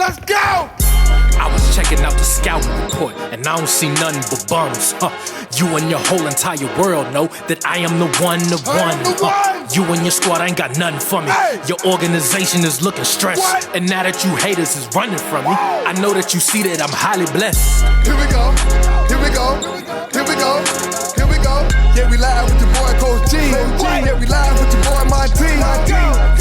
Let's go! I was checking out the scouting report, and I don't see nothing but bums. You and your whole entire world know that I am the one. You and your squad ain't got nothing for me. Hey. Your organization is looking stressed. What? And now that you haters is running from me, I know that you see that I'm highly blessed. Here we go, here we go, here we go, here we go. Yeah, we live with your boy Coach G. Yeah, we live with your boy Monty.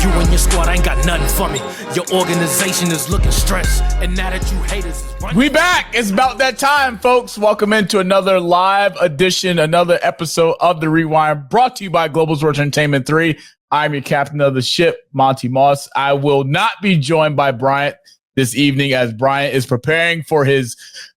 You and your squad ain't got nothing for me. Your organization is looking stressed. And now that you haters is running. We back. It's about that time, folks. Welcome into another live edition, another episode of The Rewind, brought to you by Global Sports Entertainment 3. I'm your captain of the ship, Monty Moss. I will not be joined by Bryant this evening, as Bryant is preparing for his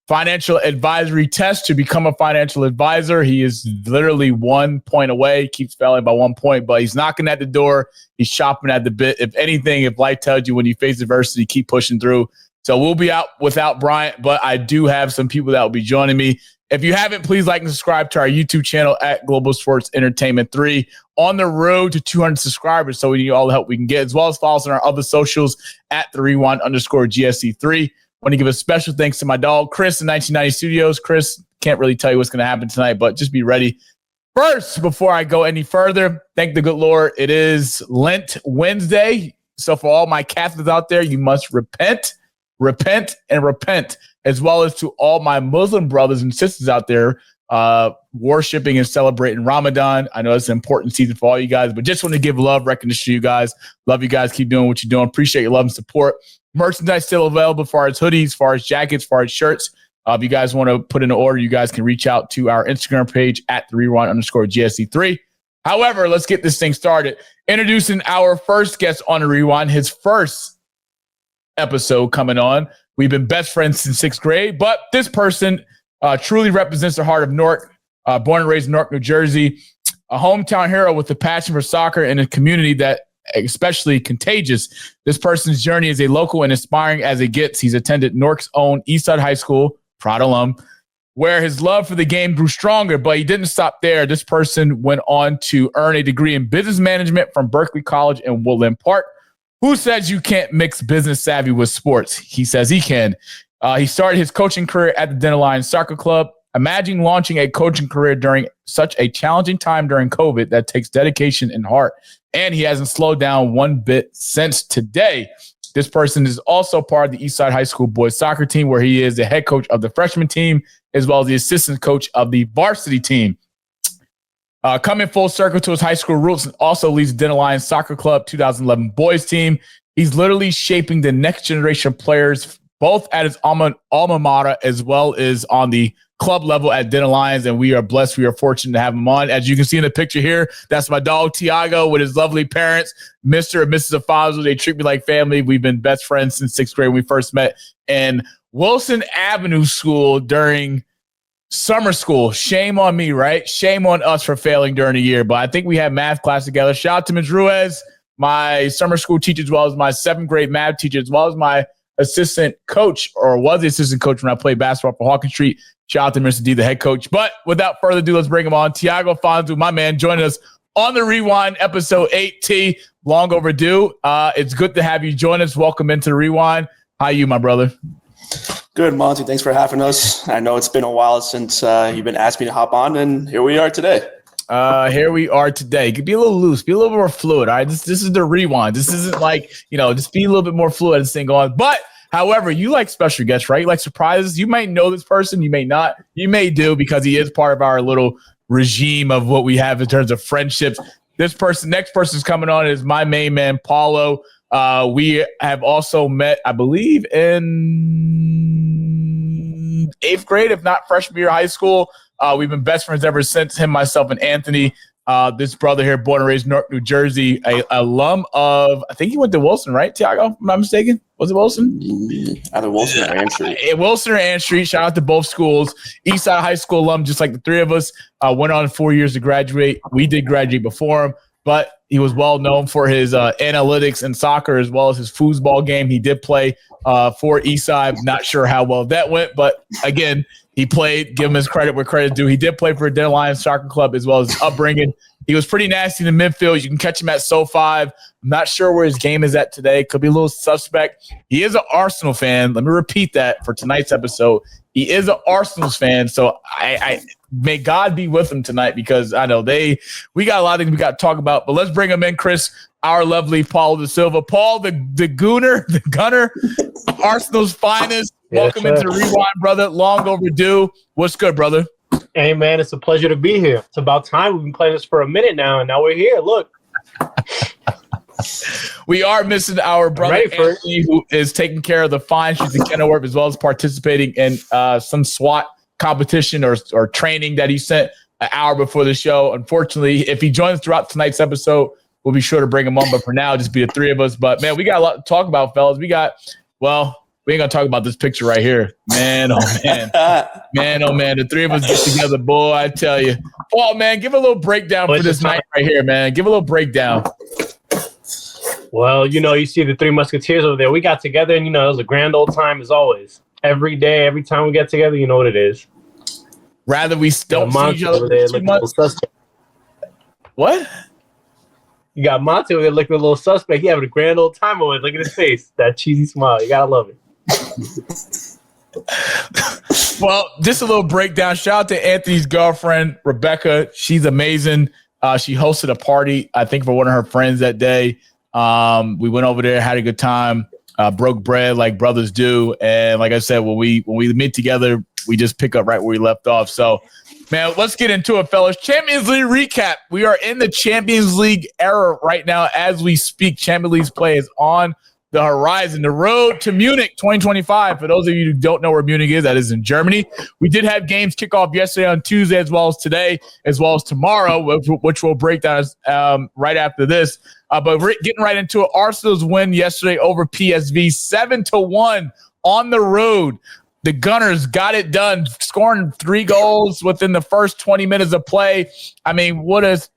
financial advisory test to become a financial advisor. He is literally 1 point away, keeps failing by 1 point, but he's knocking at the door. He's chopping at the bit. If anything, if life tells you when you face adversity, keep pushing through. So we'll be out without Bryant, but I do have some people that will be joining me. If you haven't, please like and subscribe to our YouTube channel at Global Sports Entertainment 3. On the road to 200 subscribers, so we need all the help we can get, as well as follow us on our other socials at @TheRewind_GSC3. Want to give a special thanks to my dog, Chris, in 1990 Studios. Chris, can't really tell you what's going to happen tonight, but just be ready. First, before I go any further, thank the good Lord. It is Lent Wednesday. So for all my Catholics out there, you must repent, and repent, as well as to all my Muslim brothers and sisters out there worshiping and celebrating Ramadan. I know it's an important season for all you guys, but just want to give love, recognition to you guys. Love you guys. Keep doing what you're doing. Appreciate your love and support. Merchandise still available, as far as hoodies, as far as jackets, as far as shirts. If you guys want to put in an order, you guys can reach out to our Instagram page at @TheRewind_GSC3. However, let's get this thing started. Introducing our first guest on The Rewind, his first episode coming on. We've been best friends since 6th grade, but this person truly represents the heart of Newark, born and raised in Newark, New Jersey, a hometown hero with a passion for soccer and a community that especially contagious. This person's journey is a local and inspiring as it gets. He's attended Newark's own Eastside High School, proud alum, where his love for the game grew stronger, but he didn't stop there. This person went on to earn a degree in business management from Berkeley College in Woodland Park. Who says you can't mix business savvy with sports? He says he can. He started his coaching career at the Dandelion Soccer Club. Imagine launching a coaching career during such a challenging time during COVID that takes dedication and heart. And he hasn't slowed down one bit since today. This person is also part of the Eastside High School boys soccer team, where he is the head coach of the freshman team, as well as the assistant coach of the varsity team. Coming full circle to his high school roots, and also leads Dandelion Soccer Club 2011 boys team. He's literally shaping the next generation of players, both at his alma mater as well as on the club level at Dandelions, and we are blessed. We are fortunate to have him on. As you can see in the picture here, that's my dog Tiago with his lovely parents, Mr. and Mrs. Afonso. They treat me like family. We've been best friends since 6th grade when we first met in Wilson Avenue School during summer school. Shame on me, right? Shame on us for failing during the year, but I think we had math class together. Shout out to Ms. Ruiz, my summer school teacher, as well as my 7th grade math teacher, as well as my assistant coach, or was the assistant coach when I played basketball for Hawkins Street. Shout out to Mr. D, the head coach. But without further ado, let's bring him on. Tiago Afonso, my man, joining us on The Rewind, episode 8T. Long overdue. It's good to have you join us. Welcome into The Rewind. How are you, my brother? Good, Monty. Thanks for having us. I know it's been a while since you've been asking me to hop on, and here we are today. Here we are today. It could be a little loose, be a little more fluid. All right, this is The Rewind. This isn't like, just be a little bit more fluid as this thing going on. But however, you like special guests, right? You like surprises. You might know this person, you may not. You may do, because he is part of our little regime of what we have in terms of friendships. Next person's coming on is my main man, Paulo. We have also met, I believe, in 8th grade, if not freshman year of high school. We've been best friends ever since, him, myself, and Anthony. This brother here, born and raised in Newark, New Jersey, a alum of, I think he went to Wilson, right, Tiago? If I'm not mistaken. Was it Wilson? Either Wilson or Ann Street. Wilson or Ann Street. Shout out to both schools. Eastside High School alum, just like the three of us. Went on 4 years to graduate. We did graduate before him, but he was well known for his analytics and soccer, as well as his foosball game. He did play for Eastside. Not sure how well that went, but again, he played. Give him his credit where credit's due. He did play for Dandelion Soccer Club, as well as upbringing. He was pretty nasty in the midfield. You can catch him at SoFi. I'm not sure where his game is at today. Could be a little suspect. He is an Arsenal fan. Let me repeat that for tonight's episode. He is an Arsenal's fan, so I may God be with him tonight because I know we got a lot of things we got to talk about. But let's bring him in, Chris, our lovely Paulo Dasilva. Paul, the gunner, Arsenal's finest. Welcome into the Rewind, brother. Long overdue. What's good, brother? Hey, man, it's a pleasure to be here. It's about time. We've been playing this for a minute now, and now we're here. Look. We are missing our brother, Anthony, who is taking care of the fine shoes in Kenilworth, as well as participating in some SWAT competition or training that he sent an hour before the show. Unfortunately, if he joins throughout tonight's episode, we'll be sure to bring him on. But for now, just be the three of us. But, man, we got a lot to talk about, fellas. We ain't going to talk about this picture right here. Man, oh, man. Man, oh, man. The three of us get together, boy, I tell you. Paul, man, give a little breakdown for this night right here, man. Give a little breakdown. Well, you see the Three Musketeers over there. We got together, and, it was a grand old time as always. Every day, every time we get together, you know what it is. Rather we don't see each other for 2 months. What? You got Monty over there looking a little suspect. He having a grand old time over it. Look at his face. That cheesy smile. You got to love it. Well, just a little breakdown. Shout out to Anthony's girlfriend, Rebecca. She's amazing. She hosted a party, I think, for one of her friends that day. We went over there, had a good time, broke bread like brothers do. And like I said, when we meet together, we just pick up right where we left off. So, man, let's get into it, fellas. Champions League recap. We are in the Champions League era right now as we speak. Champions League play is on the horizon. The road to Munich 2025. For those of you who don't know where Munich is, that is in Germany. We did have games kick off yesterday on Tuesday as well as today, as well as tomorrow, which we'll break down right after this. But we're getting right into it. Arsenal's win yesterday over PSV, 7-1 on the road. The Gunners got it done, scoring 3 goals within the first 20 minutes of play. I mean, what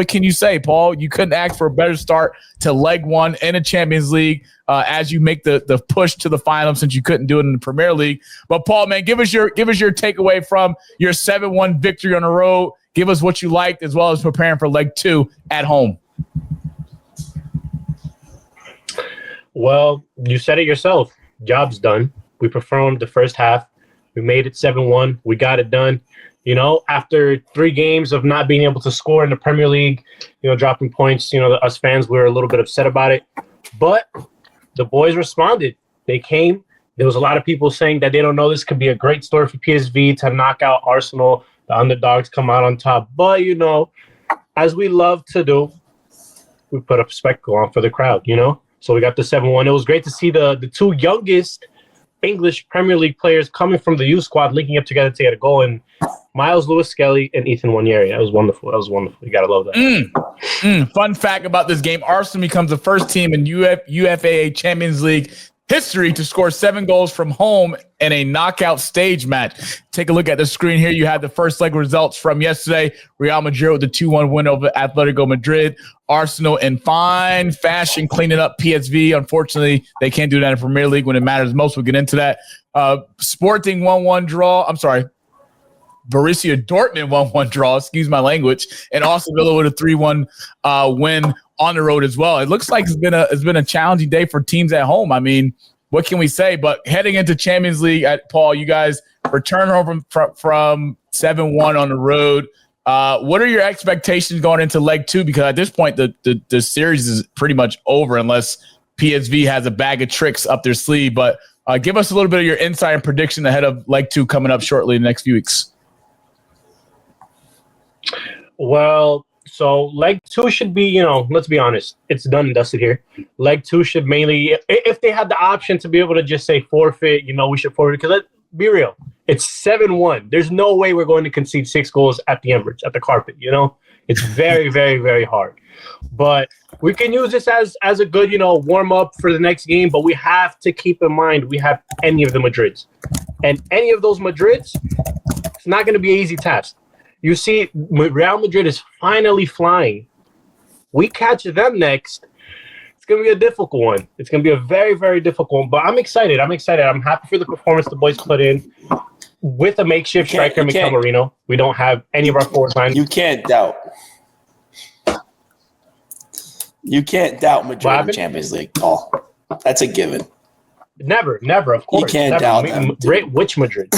can you say, Paul? You couldn't ask for a better start to leg one in a Champions League as you make the push to the final, since you couldn't do it in the Premier League. But Paul, man, give us your takeaway from your 7-1 victory on the road. Give us what you liked, as well as preparing for leg 2 at home. Well, you said it yourself. Job's done. We performed the first half. We made it 7-1. We got it done. After 3 games of not being able to score in the Premier League, dropping points, us fans were a little bit upset about it. But the boys responded. They came. There was a lot of people saying that they don't know this could be a great story for PSV to knock out Arsenal. The underdogs come out on top. But, as we love to do, we put a spectacle on for the crowd, So we got the 7-1. It was great to see the 2 youngest English Premier League players coming from the youth squad linking up together to get a goal, and Miles Lewis-Skelly and Ethan Nwaneri. That was wonderful. You got to love that. Fun fact about this game, Arsenal becomes the first team in UEFA Champions League history to score 7 goals from home in a knockout stage match. Take a look at the screen here. You have the first leg results from yesterday. Real Madrid with the 2-1 win over Atletico Madrid. Arsenal in fine fashion cleaning up PSV. Unfortunately, they can't do that in Premier League when it matters most. We'll get into that. Sporting 1-1 draw. I'm sorry. Borussia Dortmund 1-1 draw. Excuse my language. And Aston Villa with a 3-1 win on the road as well. It looks like it's been a challenging day for teams at home. I mean, what can we say? But heading into Champions League, Paul, you guys return home from 7-1 on the road. What are your expectations going into leg 2? Because at this point, the series is pretty much over unless PSV has a bag of tricks up their sleeve. But give us a little bit of your insight and prediction ahead of leg 2 coming up shortly in the next few weeks. Well, so leg 2 should be, let's be honest, it's done and dusted here. Leg 2 should mainly, if they had the option to be able to just say forfeit, we should forfeit. Because let's be real, it's 7-1. There's no way we're going to concede 6 goals at the Emirates, at the carpet, It's very, very, very hard. But we can use this as a good, warm-up for the next game. But we have to keep in mind we have any of the Madrids. And any of those Madrids, it's not going to be an easy task. You see, Real Madrid is finally flying. We catch them next. It's going to be a difficult one. It's going to be a very, very difficult one. But I'm excited. I'm happy for the performance the boys put in. with a makeshift striker, Mikel Merino. We don't have any of our forward line. You can't doubt. You can't doubt Madrid in the Champions League. Oh, that's a given. Never, of course. You can't doubt them. Which Madrid?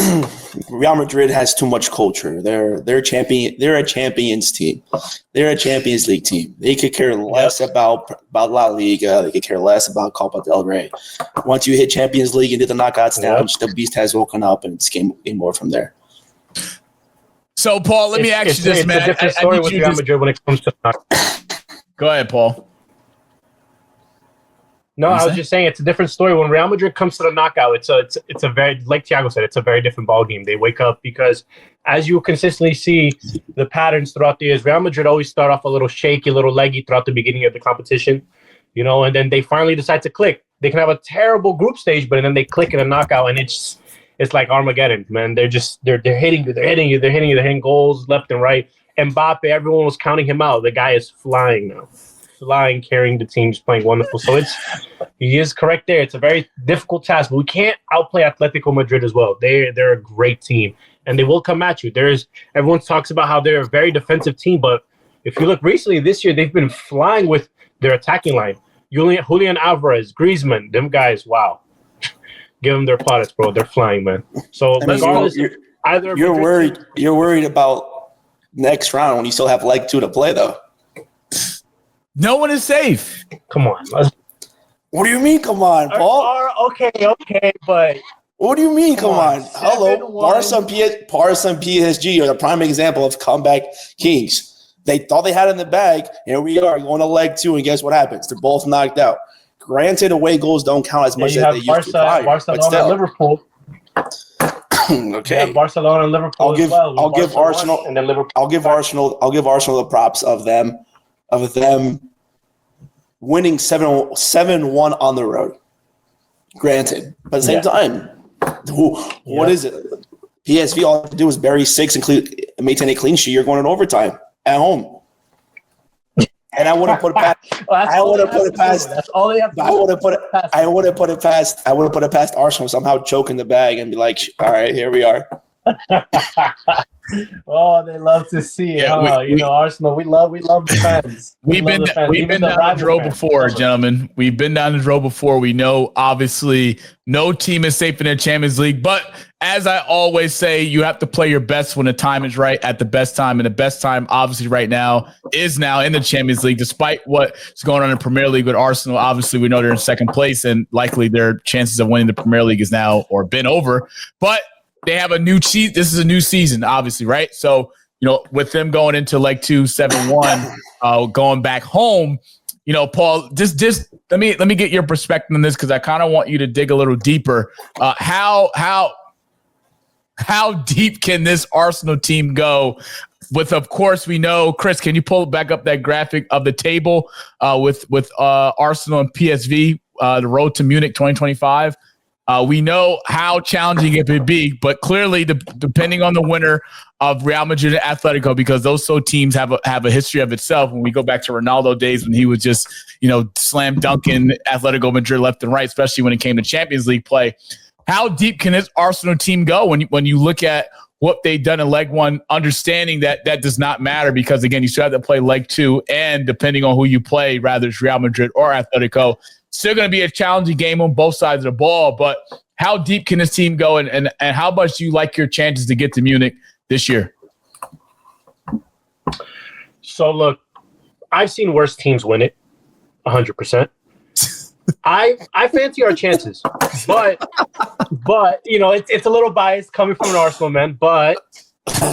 Real Madrid has too much culture. They're a champion. They're a Champions team. They're a Champions League team. They could care less about La Liga. They could care less about Copa del Rey. Once you hit Champions League and get the knockouts down, the beast has woken up, and it's game more from there. So, Paul, let me ask you this, man. It's a different story with Real Madrid when it comes to knockouts. Go ahead, Paul. No, I was just saying it's a different story. When Real Madrid comes to the knockout, it's a very, like Tiago said, it's a very different ballgame. They wake up because, as you consistently see the patterns throughout the years, Real Madrid always start off a little shaky, a little leggy throughout the beginning of the competition, and then they finally decide to click. They can have a terrible group stage, but then they click in a knockout, and it's like Armageddon, man. They're hitting you, they're hitting goals left and right. Mbappe, everyone was counting him out. The guy is flying now. Carrying the team, just playing wonderful. So he is correct there. It's a very difficult task, but we can't outplay Atletico Madrid as well. They're a great team, and they will come at you. Everyone talks about how they're a very defensive team, but if you look recently this year, they've been flying with their attacking line. Julian Alvarez, Griezmann, them guys, wow. Give them their plaudits, bro. They're flying, man. So regardless, you're worried about next round when you still have leg 2 to play, though. No one is safe. Come on. What do you mean, come on, Paul? Okay, but... What do you mean, come on? Hello, Barca and PSG are the prime example of comeback kings. They thought they had it in the bag. Here we are going to leg 2, and guess what happens? They're both knocked out. Granted, away goals don't count as much as they used to prior. Barcelona and Liverpool. Okay. Yeah, Barcelona and Liverpool I'll give Arsenal the props of them winning 7-1 on the road. Granted. But at the same time, what is it? PSV, all they do is bury 6 and maintain a clean sheet. You're going in overtime at home. And I wouldn't put it past. I wouldn't put it past. That's all they have to do. I wouldn't put it past Arsenal somehow choking the bag and be like, all right, here we are. Oh, they love to see it. Arsenal. We love the fans. We've been down the road before, gentlemen. We've been down the road before. We know, obviously, no team is safe in the Champions League. But as I always say, you have to play your best when the time is right at the best time. And the best time, obviously, right now is now in the Champions League. Despite what's going on in the Premier League with Arsenal, obviously, we know they're in second place, and likely their chances of winning the Premier League is now or been over. But they have a new cheat. This is a new season, obviously, right? So, with them going into leg 2, 7-1, going back home, Paul, just let me get your perspective on this, because I kind of want you to dig a little deeper. How deep can this Arsenal team go? With, of course, we know, Chris, can you pull back up that graphic of the table with Arsenal and PSV, the road to Munich 2025? We know how challenging it would be, but clearly, depending on the winner of Real Madrid and Atletico, because those teams have a history of itself. When we go back to Ronaldo days, when he was just slam dunking Atletico Madrid left and right, especially when it came to Champions League play. How deep can this Arsenal team go when you look at what they've done in leg 1, understanding that does not matter, because again, you still have to play leg 2, and depending on who you play, rather it's Real Madrid or Atletico. Still going to be a challenging game on both sides of the ball, but how deep can this team go, and how much do you like your chances to get to Munich this year? So, look, I've seen worse teams win it, 100%. I fancy our chances, but it's a little biased coming from an Arsenal man, but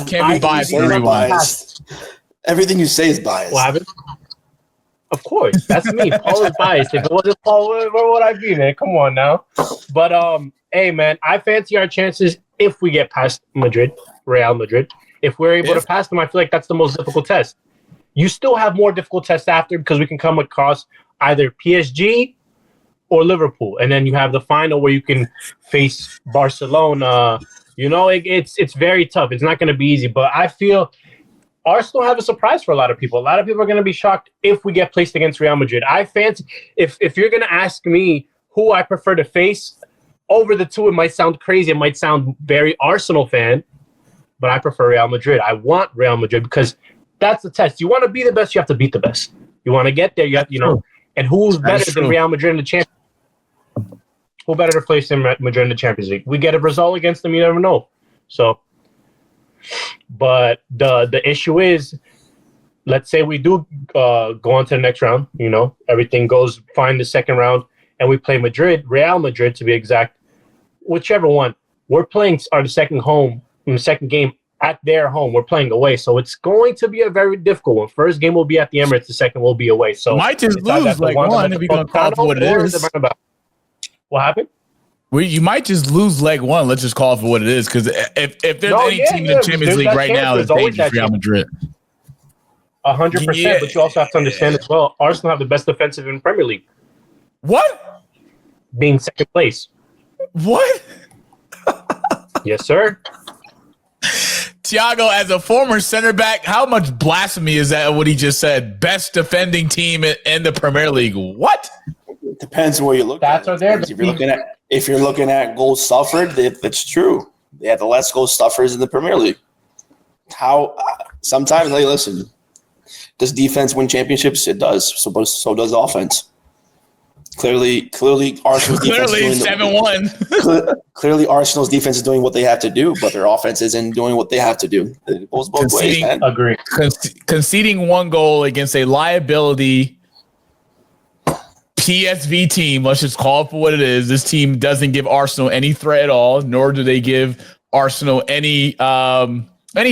can't be biased. Everything you say is biased. What happened? Of course, that's me. Paul is biased. If it wasn't Paul, where would I be, man? Come on now. But hey, man, I fancy our chances if we get past Real Madrid. If we're able to pass them, I feel like that's the most difficult test. You still have more difficult tests after, because we can come across either PSG or Liverpool, and then you have the final where you can face Barcelona. It's very tough. It's not going to be easy, but I feel Arsenal have a surprise for a lot of people. A lot of people are going to be shocked if we get placed against Real Madrid. I fancy, if you're going to ask me who I prefer to face, over the two, it might sound crazy. It might sound very Arsenal fan, but I prefer Real Madrid. I want Real Madrid because that's the test. You want to be the best, you have to beat the best. You want to get there, you have, and who's better than Real Madrid in the Champions League? Who better to face than Madrid in the Champions League? We get a result against them, you never know. So, but the issue is, let's say we do go on to the next round, everything goes fine the second round, and we play Real Madrid to be exact, whichever one. We're playing the second game at their home. We're playing away, so it's going to be a very difficult one. First game will be at the Emirates, the second will be away. So might just lose like one if you're going to call it for what it is. What happened? You might just lose leg one. Let's just call it for what it is, because if there's any team in the Champions League right now that's dangerous, Real Madrid. 100%, but you also have to understand as well, Arsenal have the best defensive in the Premier League. What? Being second place. What? Yes, sir. Tiago, as a former center back, how much blasphemy is that what he just said? Best defending team in the Premier League. What? Depends where you look at. If you're looking at goals suffered, that's true. They have the less goals suffered in the Premier League. Sometimes, listen, does defense win championships? It does. So does offense. Clearly, Arsenal's defense is doing 7-1. Clearly, Arsenal's defense is doing what they have to do, but their offense isn't doing what they have to do. It goes both ways, man. Agree. Conceding one goal against a liability PSV team, let's just call it for what it is. This team doesn't give Arsenal any threat at all, nor do they give Arsenal any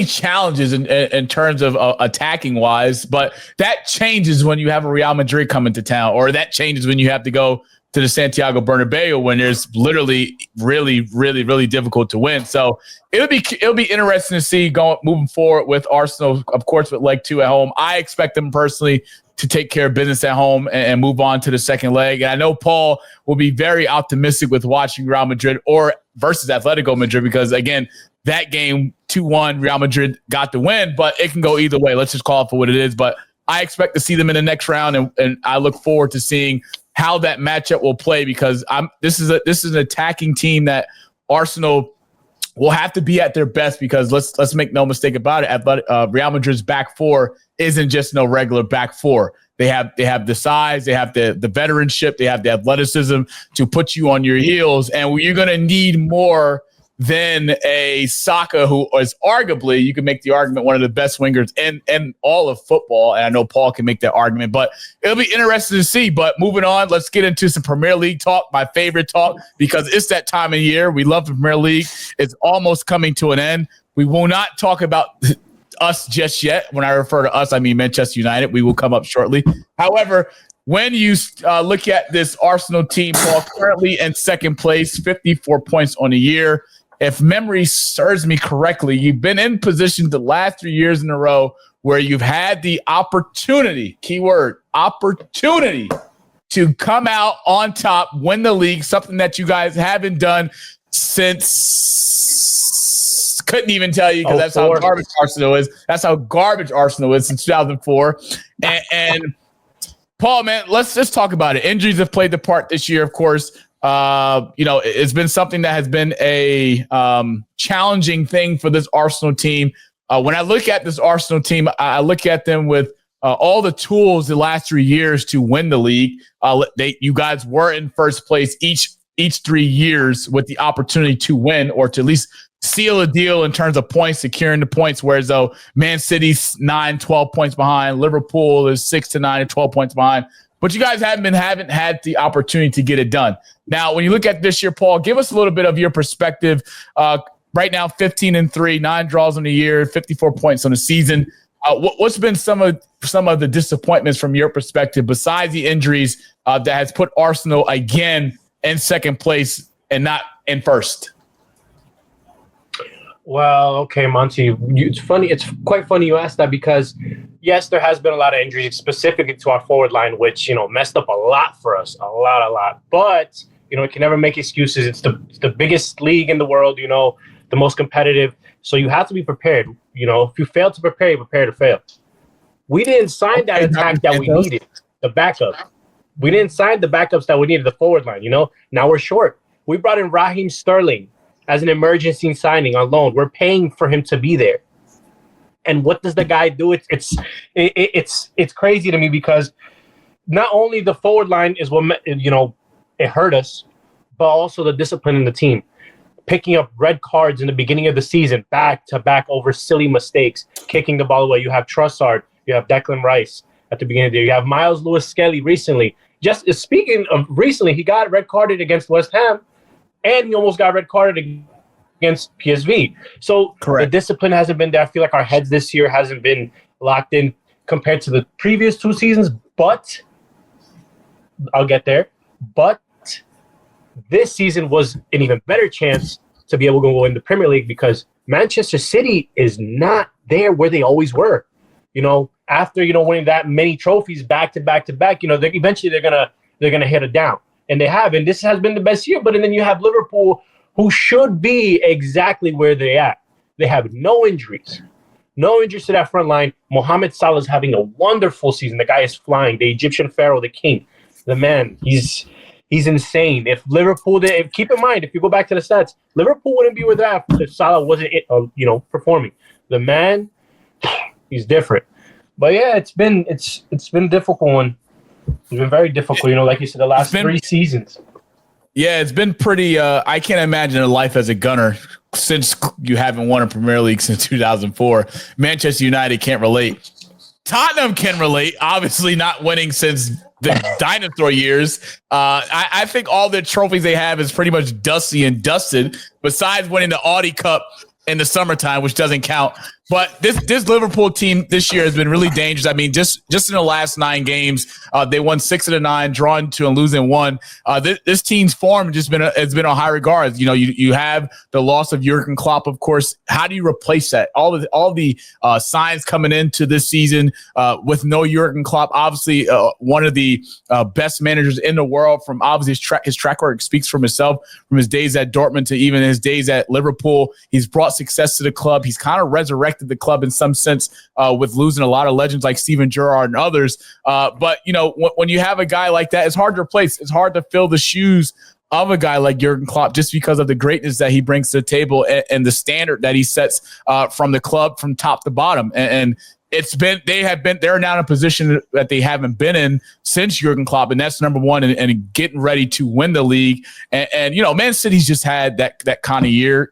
challenges in terms of attacking wise. But that changes when you have a Real Madrid coming to town, or that changes when you have to go to the Santiago Bernabeu when there's literally really, really, really difficult to win. So it'll be interesting to see moving forward with Arsenal, of course, with leg 2 at home. I expect them personally to take care of business at home and move on to the second leg. And I know Paul will be very optimistic with watching Real Madrid or versus Atletico Madrid, because again, that game 2-1, Real Madrid got the win, but it can go either way. Let's just call it for what it is. But I expect to see them in the next round, and I look forward to seeing how that matchup will play, because this is an attacking team that Arsenal will have to be at their best, because let's make no mistake about it. Real Madrid's back four isn't just no regular back four. They have the size, they have the veteranship, they have the athleticism to put you on your heels, and you're going to need more than a Saka, who is arguably, you can make the argument, one of the best wingers in all of football. And I know Paul can make that argument, but it'll be interesting to see. But moving on, let's get into some Premier League talk, my favorite talk, because it's that time of year. We love the Premier League. It's almost coming to an end. We will not talk about us just yet. When I refer to us, I mean Manchester United. We will come up shortly. However, when you look at this Arsenal team, Paul, currently in second place, 54 points on the year. If memory serves me correctly, you've been in position the last 3 years in a row where you've had the opportunity, keyword, opportunity, to come out on top, win the league, something that you guys haven't done since, couldn't even tell you, because that's how garbage Arsenal is. That's how garbage Arsenal is since 2004. And Paul, man, let's just talk about it. Injuries have played the part this year, of course. It's been something that has been a challenging thing for this Arsenal team. When I look at this Arsenal team, I look at them with all the tools the last 3 years to win the league. You guys were in first place each 3 years with the opportunity to win, or to at least seal a deal in terms of points, securing the points, whereas though Man City's 9-12 points behind, Liverpool is 6-9 and 12 points behind. But you guys haven't had the opportunity to get it done. Now, when you look at this year, Paul, give us a little bit of your perspective. Right now, 15-3, 9 draws on the year, 54 points on the season. What's been some of the disappointments from your perspective, besides the injuries, that has put Arsenal again in second place and not in first? Well, okay, Monty, it's funny. It's quite funny you asked that, because yes, there has been a lot of injuries specifically to our forward line, which, messed up a lot for us, a lot. But, it can never make excuses. It's the biggest league in the world, the most competitive. So you have to be prepared. If you fail to prepare, you prepare to fail. We didn't sign that attack that we needed, the backup. We didn't sign the backups that we needed, the forward line, Now we're short. We brought in Raheem Sterling as an emergency signing on loan. We're paying for him to be there. And what does the guy do? It's crazy to me because not only the forward line is what, it hurt us, but also the discipline in the team. Picking up red cards in the beginning of the season, back to back over silly mistakes, kicking the ball away. You have Trossard, you have Declan Rice at the beginning of the year. You have Miles Lewis-Skelly recently. Just speaking of recently, he got red carded against West Ham, and he almost got red carded against PSV. So The discipline hasn't been there. I feel like our heads this year hasn't been locked in compared to the previous 2 seasons, but I'll get there. But this season was an even better chance to be able to go in the Premier League because Manchester City is not there where they always were. After winning that many trophies back to back to back, eventually they're gonna hit it down, and they have. And this has been the best year. But then you have Liverpool, who should be exactly where they're at. They have no injuries to that front line. Mohamed Salah is having a wonderful season. The guy is flying. The Egyptian pharaoh, the king, the man. He's insane. If Liverpool, keep in mind, if you go back to the stats, Liverpool wouldn't be where they're at if Salah wasn't, performing. The man, he's different. But yeah, it's been difficult one. It's been very difficult. Like you said, the last 3 seasons. Yeah, it's been pretty. I can't imagine a life as a Gunner since you haven't won a Premier League since 2004. Manchester United can't relate. Tottenham can relate. Obviously, not winning since the dinosaur years. I think all the trophies they have is pretty much dusty and dusted, besides winning the Audi Cup in the summertime, which doesn't count. But this Liverpool team this year has been really dangerous. I mean, just in the last 9 games, they won 6 of the 9, drawing 2 and losing 1. This team's form has been on high regards. You have the loss of Jurgen Klopp, of course. How do you replace that? All the signs coming into this season with no Jurgen Klopp, obviously one of the best managers in the world. From obviously his track record speaks for himself. From his days at Dortmund to even his days at Liverpool, he's brought success to the club. He's kind of resurrected the club in some sense with losing a lot of legends like Steven Gerrard and others. But when you have a guy like that, it's hard to replace. It's hard to fill the shoes of a guy like Jurgen Klopp just because of the greatness that he brings to the table and the standard that he sets from the club from top to bottom. And they're now in a position that they haven't been in since Jurgen Klopp, and that's number one, and getting ready to win the league. And Man City's just had that kind of year.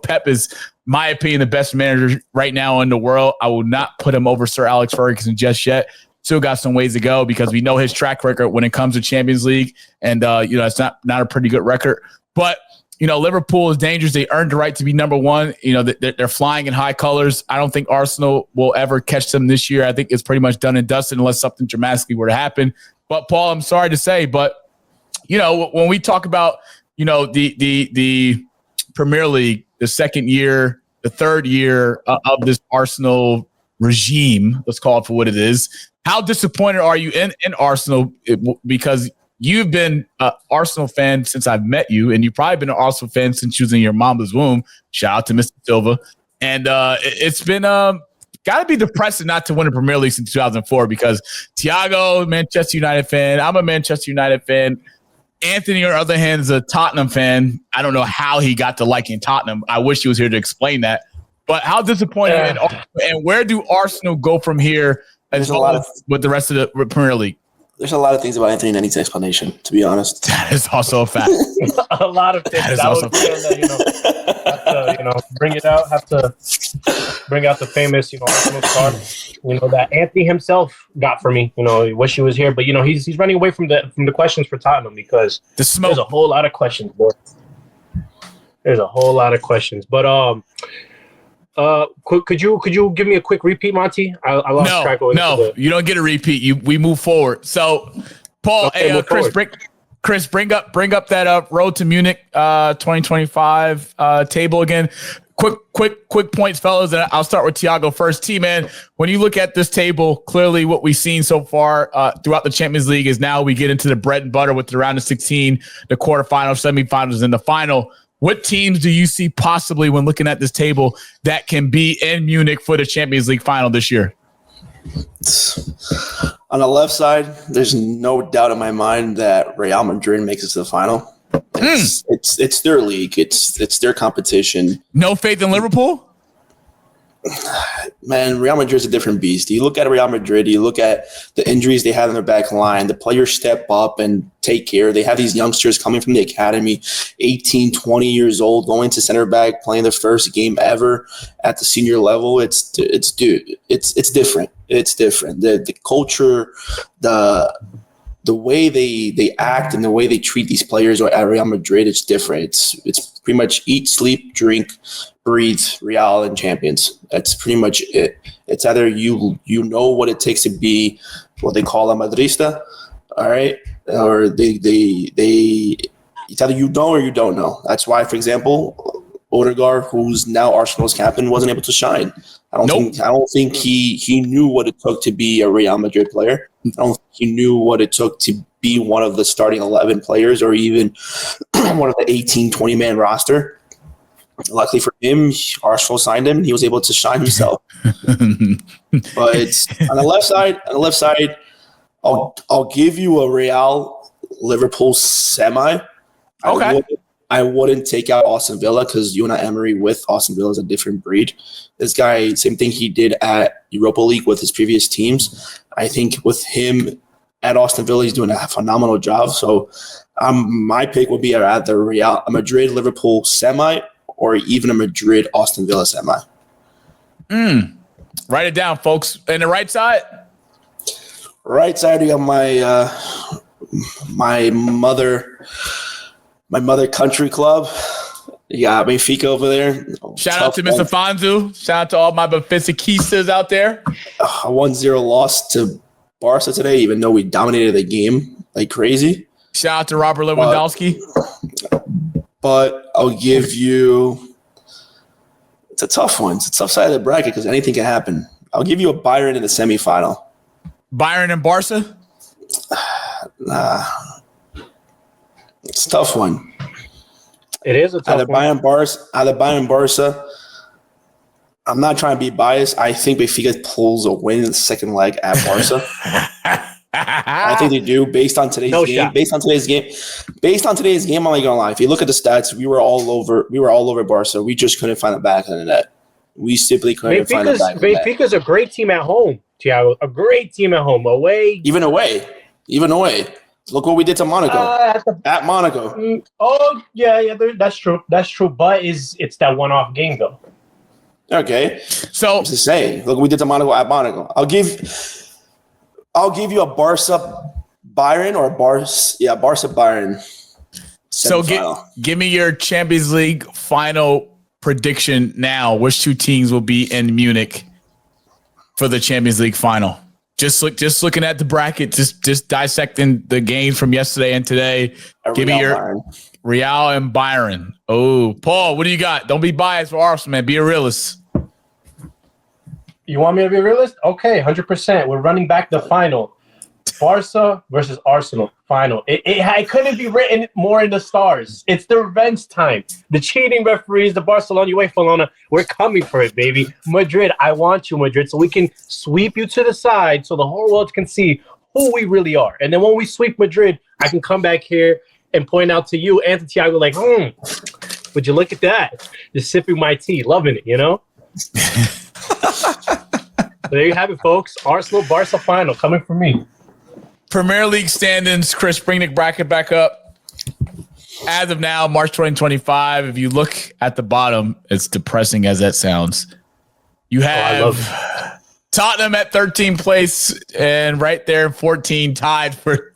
Pep is, my opinion, the best manager right now in the world. I will not put him over Sir Alex Ferguson just yet. Still got some ways to go because we know his track record when it comes to Champions League, and it's not a pretty good record. But Liverpool is dangerous. They earned the right to be number one. They're flying in high colors. I don't think Arsenal will ever catch them this year. I think it's pretty much done and dusted unless something dramatically were to happen. But Paul, I'm sorry to say, but when we talk about the Premier League, the second year, the third year of this Arsenal regime, let's call it for what it is. How disappointed are you in Arsenal? Because you've been an Arsenal fan since I've met you, and you've probably been an Arsenal fan since you was in your mama's womb. Shout out to Mr. Silva. And it's been got to be depressing not to win a Premier League since 2004 because Tiago, Manchester United fan. I'm a Manchester United fan. Anthony, on the other hand, is a Tottenham fan. I don't know how he got to liking Tottenham. I wish he was here to explain that. But how disappointing, and where do Arsenal go from here with the rest of the Premier League? There's a lot of things about Anthony that needs explanation, to be honest. That is also a fact. A lot of things. That is also bring it out. Have to bring out the famous, Arsenal card. That Anthony himself got for me. Wish he was here, but he's running away from the questions for Tottenham because there's a whole lot of questions, boy. There's a whole lot of questions, but could you give me a quick repeat, Monty? I lost track of it. No, you don't get a repeat. We move forward. So, Paul, okay, Chris, bring up that Road to Munich 2025 table again. Quick points, fellas, and I'll start with Tiago first. T-Man, when you look at this table, clearly what we've seen so far throughout the Champions League is now we get into the bread and butter with the round of 16, the quarterfinals, semifinals, and the final. What teams do you see possibly when looking at this table that can be in Munich for the Champions League final this year? On the left side, there's no doubt in my mind that Real Madrid makes it to the final. It's their league. It's their competition. No faith in Liverpool? Man, Real Madrid's a different beast. You look at Real Madrid, you look at the injuries they have in their back line, the players step up and take care. They have these youngsters coming from the academy, 18, 20 years old, going to center back, playing their first game ever at the senior level. It's different. It's different. The culture, the way they act and the way they treat these players at Real Madrid, it's different. It's pretty much eat, sleep, drink, breathe Real and champions. That's pretty much it. It's either you know what it takes to be what they call a Madrista, all right, or it's either you know or you don't know. That's why, for example, Odegaard, who's now Arsenal's captain, wasn't able to shine. I don't think he knew what it took to be a Real Madrid player. I don't think he knew what it took to be one of the starting 11 players or even one of the 18, 20-man roster. Luckily for him, Arsenal signed him. He was able to shine himself. But it's on the left side, I'll give you a Real Liverpool semi. Okay. I wouldn't take out Aston Villa because Unai Emery with Aston Villa is a different breed. This guy, same thing he did at Europa League with his previous teams. I think with him at Aston Villa, he's doing a phenomenal job. So my pick would be either a Madrid Liverpool semi or even a Madrid Aston Villa semi. Write it down, folks. And the right side? Right side, you got my mother country club. You got Benfica over there. Shout out to Mr. Afonso. Shout out to all my Benfiquistas out there. A 1-0 loss to Barca today, even though we dominated the game like crazy. Shout out to Robert Lewandowski. But I'll give you – it's a tough one. It's a tough side of the bracket because anything can happen. I'll give you a Bayern in the semifinal. Bayern and Barca? It's a tough one. It is a tough one. Either Bayern Barca. I'm not trying to be biased. I think Benfica pulls a win in the second leg at Barca. I think they do based on today's game. Based on today's game, I'm not gonna lie. If you look at the stats, we were all over Barca. We just couldn't find the back of the net. We simply couldn't find the back of the net. Benfica's a great team at home, Tiago. A great team at home. Away. Even away. Look what we did to Monaco. At Monaco. That's true. But it's that one-off game though. Okay. So I'm just saying. Look what we did to Monaco at Monaco. I'll give you a Barca Bayern or Barca Bayern. So give me your Champions League final prediction now. Which two teams will be in Munich for the Champions League final? Just looking at the bracket, just dissecting the games from yesterday and today. Give me your Bayern. Real and Bayern. Oh, Paul, what do you got? Don't be biased for Arsenal, man. Be a realist. You want me to be a realist? Okay, 100%. We're running back the final. Barca versus Arsenal final. It couldn't be written more in the stars. It's the revenge time. The cheating referees, the Barcelona, UEFA, we're coming for it, baby. Madrid, I want you, Madrid, so we can sweep you to the side so the whole world can see who we really are. And then when we sweep Madrid, I can come back here and point out to you and to Tiago like, would you look at that? Just sipping my tea, loving it, you know? There you have it, folks. Arsenal-Barca final coming from me. Premier League standings, Chris, bring the bracket back up. As of now, March 2025, if you look at the bottom, it's depressing as that sounds. You have Tottenham at 13th place and right there 14 tied for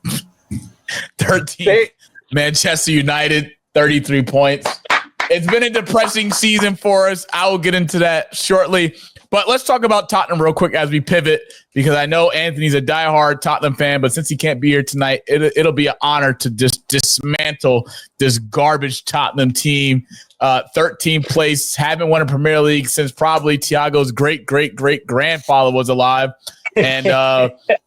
13th. Manchester United, 33 points. It's been a depressing season for us. I will get into that shortly. But let's talk about Tottenham real quick as we pivot, because I know Anthony's a diehard Tottenham fan, but since he can't be here tonight, it'll be an honor to just dismantle this garbage Tottenham team. 13th place, haven't won a Premier League since probably Tiago's great-great-great-grandfather was alive. And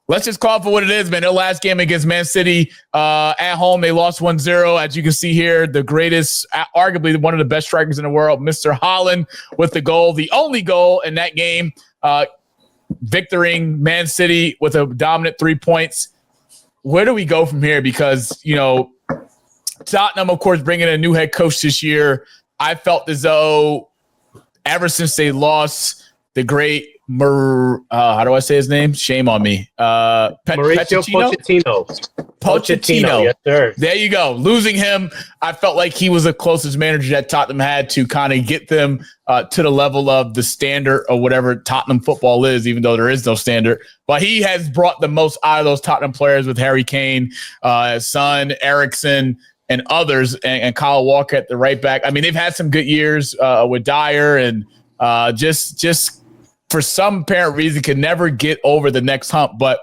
let's just call it for what it is, man. Their last game against Man City at home, they lost 1-0. As you can see here, the greatest, arguably one of the best strikers in the world, Mr. Haaland with the goal, the only goal in that game, victoring Man City with a dominant 3 points. Where do we go from here? Because, Tottenham, of course, bringing a new head coach this year. I felt as though ever since they lost the great how do I say his name? Shame on me. Mauricio Pochettino. Yes, sir. There you go. Losing him, I felt like he was the closest manager that Tottenham had to kind of get them to the level of the standard or whatever Tottenham football is, even though there is no standard. But he has brought the most out of those Tottenham players with Harry Kane, Son, Eriksen, and others, and Kyle Walker at the right back. I mean, they've had some good years with Dyer, and just for some apparent reason could never get over the next hump. But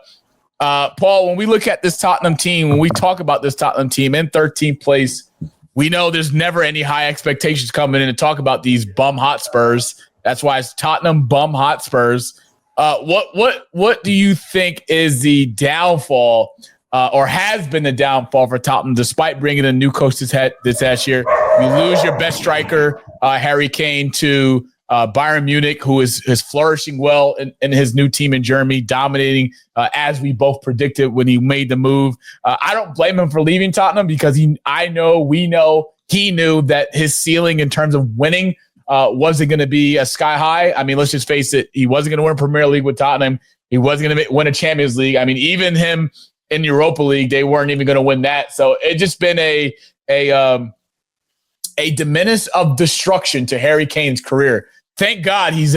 Paul, when we look at this Tottenham team, when we talk about this Tottenham team in 13th place, we know there's never any high expectations coming in to talk about these bum Hotspurs. That's why it's Tottenham bum Hotspurs. What do you think is the downfall or has been the downfall for Tottenham, despite bringing a new coach this last year? You lose your best striker, Harry Kane, to Bayern Munich, who is flourishing well in his new team in Germany, dominating as we both predicted when he made the move. I don't blame him for leaving Tottenham because we know he knew that his ceiling in terms of winning wasn't going to be a sky high. I mean, let's just face it. He wasn't going to win a Premier League with Tottenham. He wasn't going to win a Champions League. I mean, even him in Europa League, they weren't even going to win that. So it just been a diminish of destruction to Harry Kane's career. Thank God he's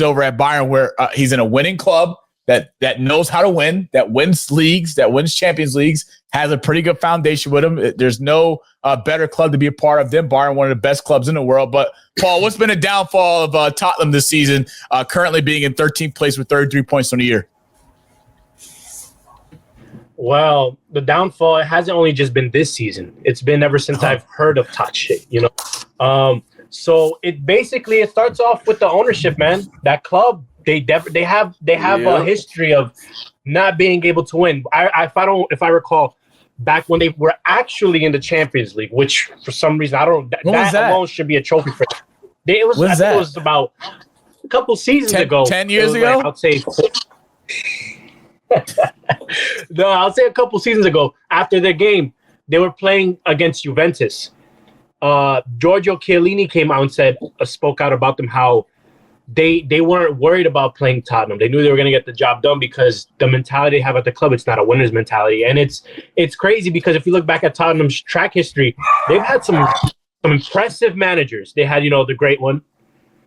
over at Bayern, where he's in a winning club that knows how to win, that wins leagues, that wins Champions Leagues, has a pretty good foundation with him. There's no better club to be a part of than Bayern, one of the best clubs in the world. But Paul, what's been a downfall of Tottenham this season, currently being in 13th place with 33 points on the year? Well, the downfall, it hasn't only just been this season. It's been ever since I've heard of Tot shit, So it starts off with the ownership, man. That club, they have a history of not being able to win. If I recall, back when they were actually in the Champions League, which for some reason that alone should be a trophy for them. It was about a couple seasons ago. 10 years ago? I'll say. No, I'll say a couple seasons ago. After their game, they were playing against Juventus. Giorgio Chiellini came out and spoke out about them, how they weren't worried about playing Tottenham. They knew they were going to get the job done because the mentality they have at the club, it's not a winner's mentality. And it's crazy because if you look back at Tottenham's track history, they've had some impressive managers. They had, the great one.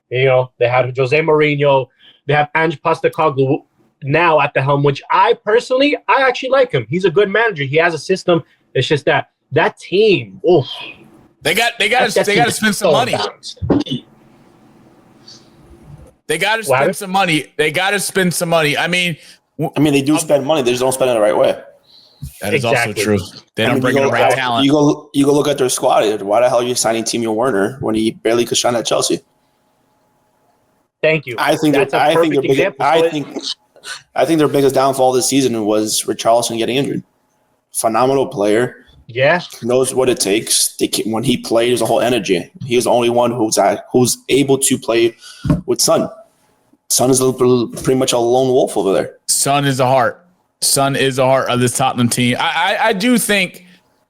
They had Jose Mourinho. They have Ange Postecoglou now at the helm, which I actually like him. He's a good manager. He has a system. It's just that team, They got to spend some money. They got to spend some money. They got to spend some money. I mean, they do spend money. They just don't spend it the right way. That is also true. They don't bring in the right talent. You go look at their squad. Why the hell are you signing Timo Werner when he barely could shine at Chelsea? Thank you. I think their biggest downfall this season was Richarlison getting injured. Phenomenal player. Yeah, knows what it takes. When he played, there's a whole energy. He was the only one who's able to play with Son. Son is pretty much a lone wolf over there. Son is the heart. Son is the heart of this Tottenham team. I do think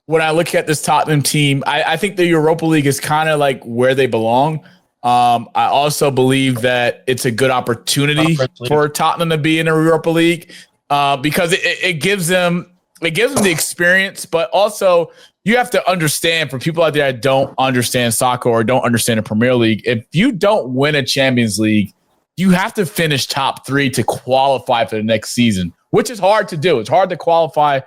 when I look at this Tottenham team, I think the Europa League is kind of like where they belong. I also believe that it's a good opportunity for Tottenham to be in a Europa League because it gives them the experience, but also you have to understand, for people out there that don't understand soccer or don't understand the Premier League, if you don't win a Champions League, you have to finish top 3 to qualify for the next season, which is hard to do. It's hard to qualify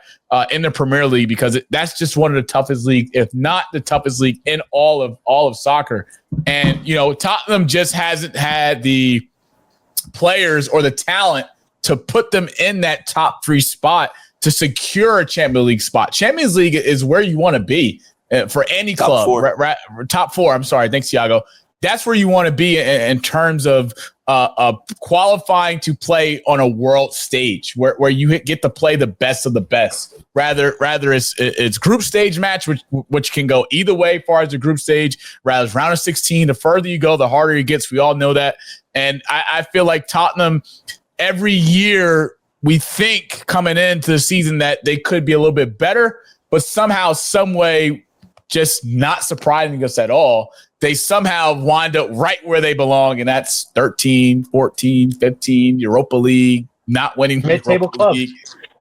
in the Premier League because that's just one of the toughest leagues, if not the toughest league in all of soccer. And, Tottenham just hasn't had the players or the talent to put them in that top 3 spot to secure a Champions League spot. Champions League is where you want to be for any club. Top 4. I'm sorry. Thanks, Tiago. That's where you want to be in terms of qualifying to play on a world stage where you get to play the best of the best. Rather it's group stage match, which can go either way as far as the group stage. Rather it's round of 16. The further you go, the harder it gets. We all know that. And I feel like Tottenham, every year, we think coming into the season that they could be a little bit better, but somehow, some way, just not surprising us at all. They somehow wind up right where they belong, and that's 13, 14, 15, Europa League, not winning the Mid-table Europa club. League.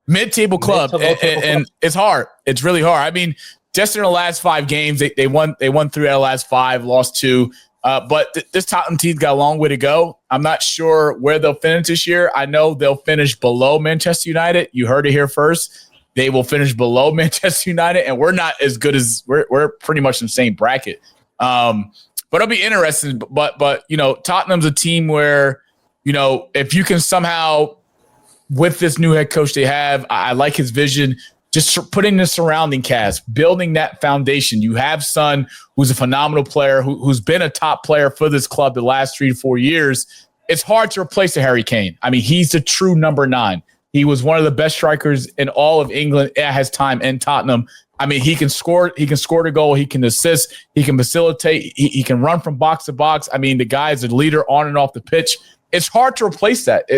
Mid-table club, and it's hard. It's really hard. I mean, just in the last 5 games, they won 3 out of the last 5, lost 2. But this Tottenham team's got a long way to go. I'm not sure where they'll finish this year. I know they'll finish below Manchester United. You heard it here first. They will finish below Manchester United, and we're not as good as we're pretty much in the same bracket. But it'll be interesting. But Tottenham's a team where, if you can somehow, with this new head coach they have, I like his vision. Just putting the surrounding cast, building that foundation. You have Son, who's a phenomenal player, who's been a top player for this club the last 3 to 4 years. It's hard to replace a Harry Kane. I mean, he's the true number 9. He was one of the best strikers in all of England at his time in Tottenham. I mean, he can score. He can score the goal. He can assist. He can facilitate. He can run from box to box. I mean, the guy is a leader on and off the pitch. It's hard to replace that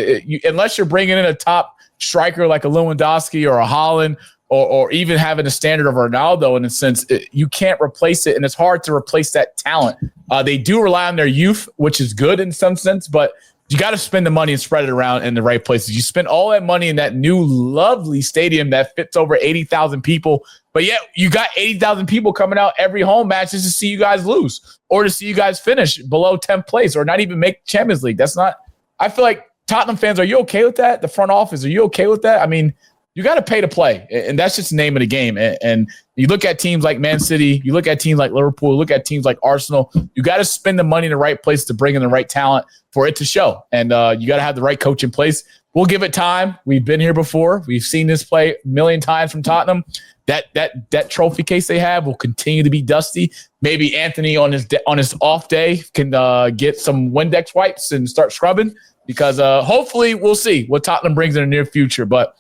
unless you're bringing in a top striker like a Lewandowski or a Haaland, or even having a standard of Ronaldo in a sense. You can't replace it, and it's hard to replace that talent. They do rely on their youth, which is good in some sense, but you got to spend the money and spread it around in the right places. You spend all that money in that new lovely stadium that fits over 80,000 people, but yet you got 80,000 people coming out every home match just to see you guys lose or to see you guys finish below 10th place or not even make Champions League. That's not – I feel like Tottenham fans, are you okay with that? The front office, are you okay with that? I mean – you got to pay to play, and that's just the name of the game. And you look at teams like Man City, you look at teams like Liverpool, you look at teams like Arsenal. You got to spend the money in the right place to bring in the right talent for it to show. And you got to have the right coach in place. We'll give it time. We've been here before. We've seen this play a million times from Tottenham. That trophy case they have will continue to be dusty. Maybe Anthony on his off day can get some Windex wipes and start scrubbing, because hopefully we'll see what Tottenham brings in the near future. But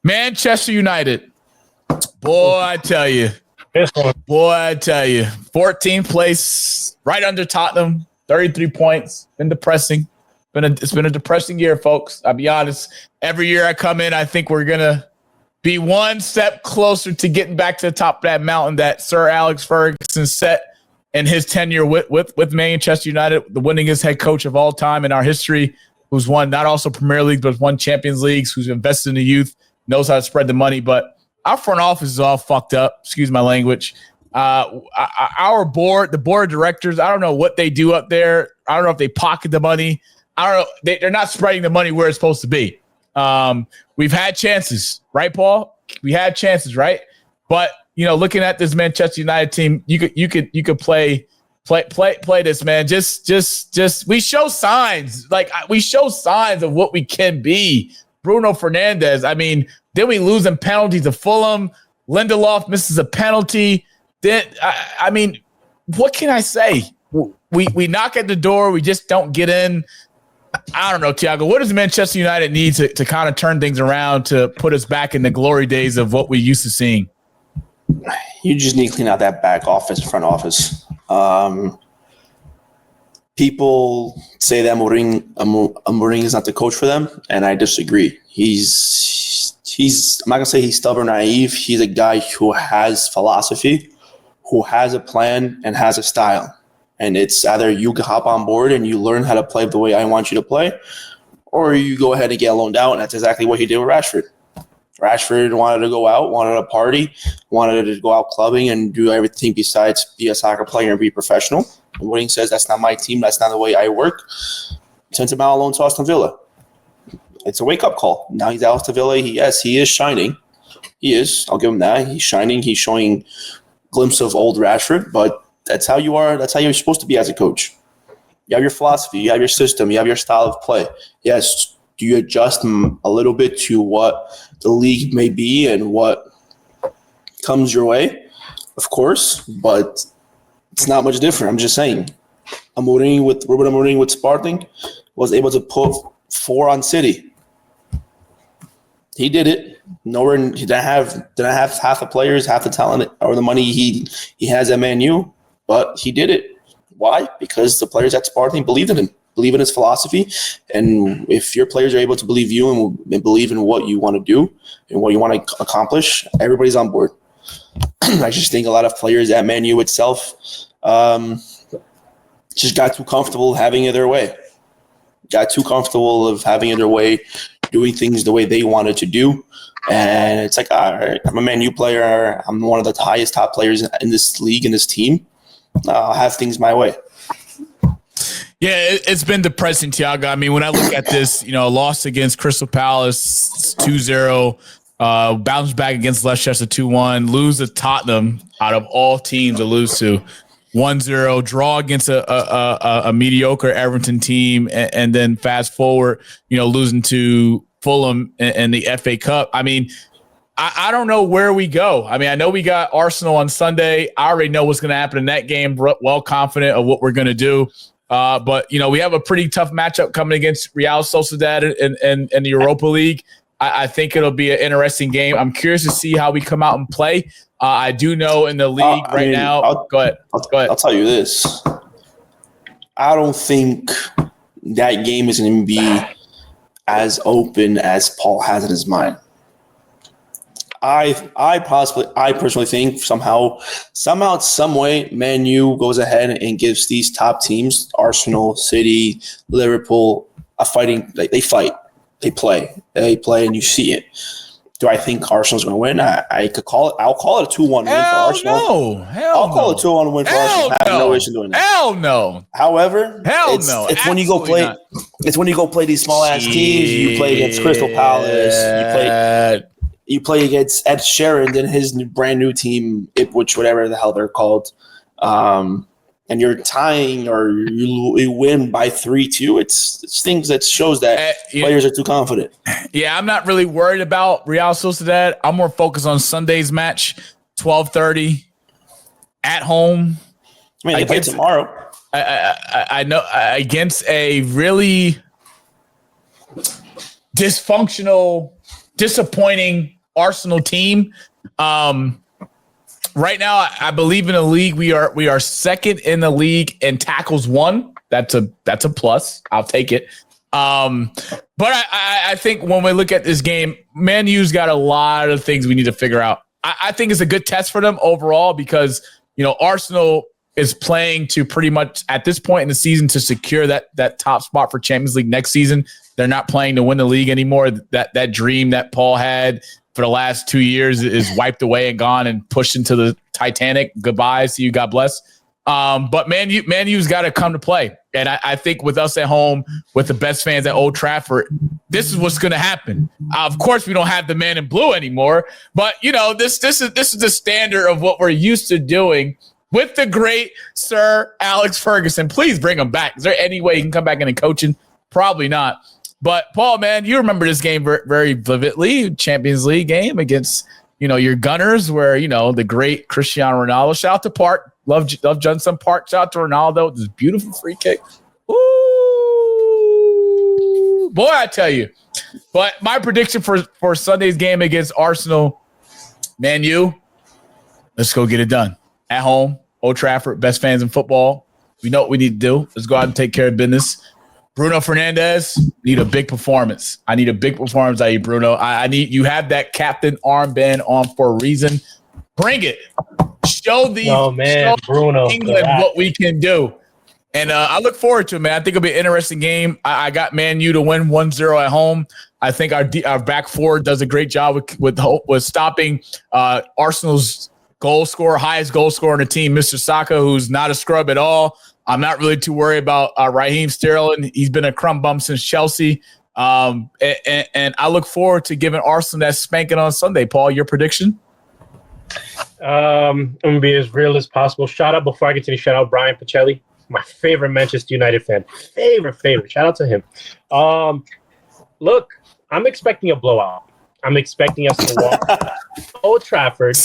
Manchester United, boy, I tell you, 14th place, right under Tottenham, 33 points. Been depressing. It's been a depressing year, folks. I'll be honest. Every year I come in, I think we're gonna be one step closer to getting back to the top of that mountain that Sir Alex Ferguson set in his tenure with Manchester United, the winningest head coach of all time in our history, who's won not also Premier League, but won Champions Leagues, who's invested in the youth, knows how to spread the money. But our front office is all fucked up. Excuse my language. Our board, the board of directors, I don't know what they do up there. I don't know if they pocket the money. I don't know. They're not spreading the money where it's supposed to be. We've had chances, right, Paul? We had chances, right? But looking at this Manchester United team, you could play this, man. Just we show signs. We show signs of what we can be. Bruno Fernandes. I mean, then we lose in penalties to Fulham. Lindelof misses a penalty. Then I mean, what can I say? We knock at the door. We just don't get in. I don't know, Tiago. What does Manchester United need to kind of turn things around to put us back in the glory days of what we used to seeing? You just need to clean out that back office, front office. People say that Mourinho is not the coach for them, and I disagree. He's I'm not gonna say he's stubborn, naive. He's a guy who has philosophy, who has a plan, and has a style. And it's either you hop on board and you learn how to play the way I want you to play, or you go ahead and get loaned out. And that's exactly what he did with Rashford. Rashford wanted to go out, wanted to party, wanted to go out clubbing and do everything besides be a soccer player and be professional. And Wooding says, that's not my team. That's not the way I work. Sent him out alone to Aston Villa. It's a wake-up call. Now he's out to Villa. He is shining. He is. I'll give him that. He's shining. He's showing glimpse of old Rashford, but that's how you are. That's how you're supposed to be as a coach. You have your philosophy. You have your system. You have your style of play. Yes, do you adjust a little bit to what the league may be and what comes your way? Of course, but it's not much different. I'm just saying. Ruben Amorim with Sporting was able to put 4 on City. He did it. Nowhere he didn't have half the players, half the talent, or the money he has at Man U, but he did it. Why? Because the players at Sporting believed in him, believe in his philosophy, and if your players are able to believe you and believe in what you want to do and what you want to accomplish, everybody's on board. I just think a lot of players at Man U itself just got too comfortable having it their way. Got too comfortable of having it their way, doing things the way they wanted to do. And it's like, all right, I'm a Man U player. I'm one of the highest top players in this league, in this team. I'll have things my way. Yeah, it's been depressing, Tiago. I mean, when I look at this, loss against Crystal Palace 2-0, bounce back against Leicester 2-1, lose to Tottenham out of all teams to lose to 1-0, draw against a mediocre Everton team, and then fast forward, losing to Fulham in the FA Cup. I mean, I don't know where we go. I mean, I know we got Arsenal on Sunday. I already know what's going to happen in that game, well confident of what we're going to do. But, we have a pretty tough matchup coming against Real Sociedad in the Europa League. I think it'll be an interesting game. I'm curious to see how we come out and play. I do know in the league now. Go ahead. I'll tell you this. I don't think that game is going to be as open as Paul has in his mind. I personally think somehow, some way, Man U goes ahead and gives these top teams, Arsenal, City, Liverpool, a fighting. They fight, they play, and you see it. Do I think Arsenal's going to win? I could call it. I'll call it a 2-1 win for Arsenal. I'll call it a 2-1 win for Arsenal. I have no issue doing that. Hell no. However, it's when you go play. Not. It's when you go play these small ass teams. You play against Crystal Palace. You play against Ed Sheeran and his brand new team, Ipswich, whatever the hell they're called. And you're tying or you win by 3-2. It's things that shows that players are too confident. Yeah, I'm not really worried about Real Sociedad. I'm more focused on Sunday's match, 12:30 at home. I mean, they play tomorrow. I know against a really dysfunctional, disappointing Arsenal team. Right now, I believe in the league we are second in the league in tackles won. That's a plus. I'll take it. But I think when we look at this game, Man U's got a lot of things we need to figure out. I think it's a good test for them overall because Arsenal is playing to pretty much at this point in the season to secure that top spot for Champions League next season. They're not playing to win the league anymore. That dream that Paul had for the last 2 years is wiped away and gone and pushed into the Titanic. Goodbye. See you. God bless. But Man U's got to come to play. And I think with us at home, with the best fans at Old Trafford, this is what's going to happen. Of course, we don't have the man in blue anymore. But, this is the standard of what we're used to doing with the great Sir Alex Ferguson. Please bring him back. Is there any way he can come back into coaching? Probably not. But, Paul, man, you remember this game very vividly, Champions League game against, your Gunners where, the great Cristiano Ronaldo. Shout out to Park. Love Johnson Park. Shout out to Ronaldo with this beautiful free kick. Ooh. Boy, I tell you. But my prediction for Sunday's game against Arsenal, Man U, let's go get it done. At home, Old Trafford, best fans in football. We know what we need to do. Let's go out and take care of business. Bruno Fernandes, need a big performance. I need a big performance out of you, Bruno. I need you have that captain armband on for a reason. Bring it. Show Bruno, England what we can do. And I look forward to it, man. I think it'll be an interesting game. I got Man U to win 1-0 at home. I think our back four does a great job with stopping Arsenal's highest goal scorer in the team, Mr. Saka, who's not a scrub at all. I'm not really too worried about Raheem Sterling. He's been a crumb bum since Chelsea. And I look forward to giving Arsenal that spanking on Sunday. Paul, your prediction? I'm going to be as real as possible. Before I continue, shout out Brian Pacelli, my favorite Manchester United fan. Favorite. Shout out to him. Look, I'm expecting a blowout. I'm expecting us to walk Old Trafford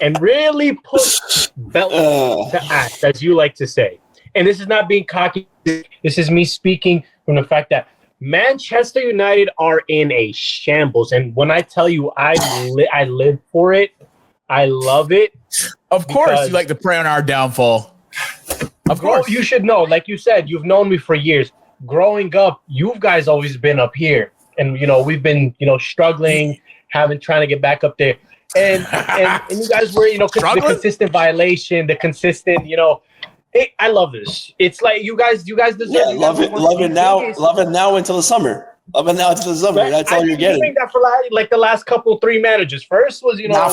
and really put belt to ass, as you like to say. And this is not being cocky. This is me speaking from the fact that Manchester United are in a shambles. And when I tell you I live for it, I love it. Of course, you like to pray on our downfall. Of course. You should know. Like you said, you've known me for years. Growing up, you guys always been up here. And, we've been, struggling, trying to get back up there. and you guys were, the consistent violation, the consistent, I love this. It's like you guys deserve. Yeah, love it now until the summer. Love it now until the summer. Right? That's all you're getting. I've been saying that for like the last couple 3 managers. First was Not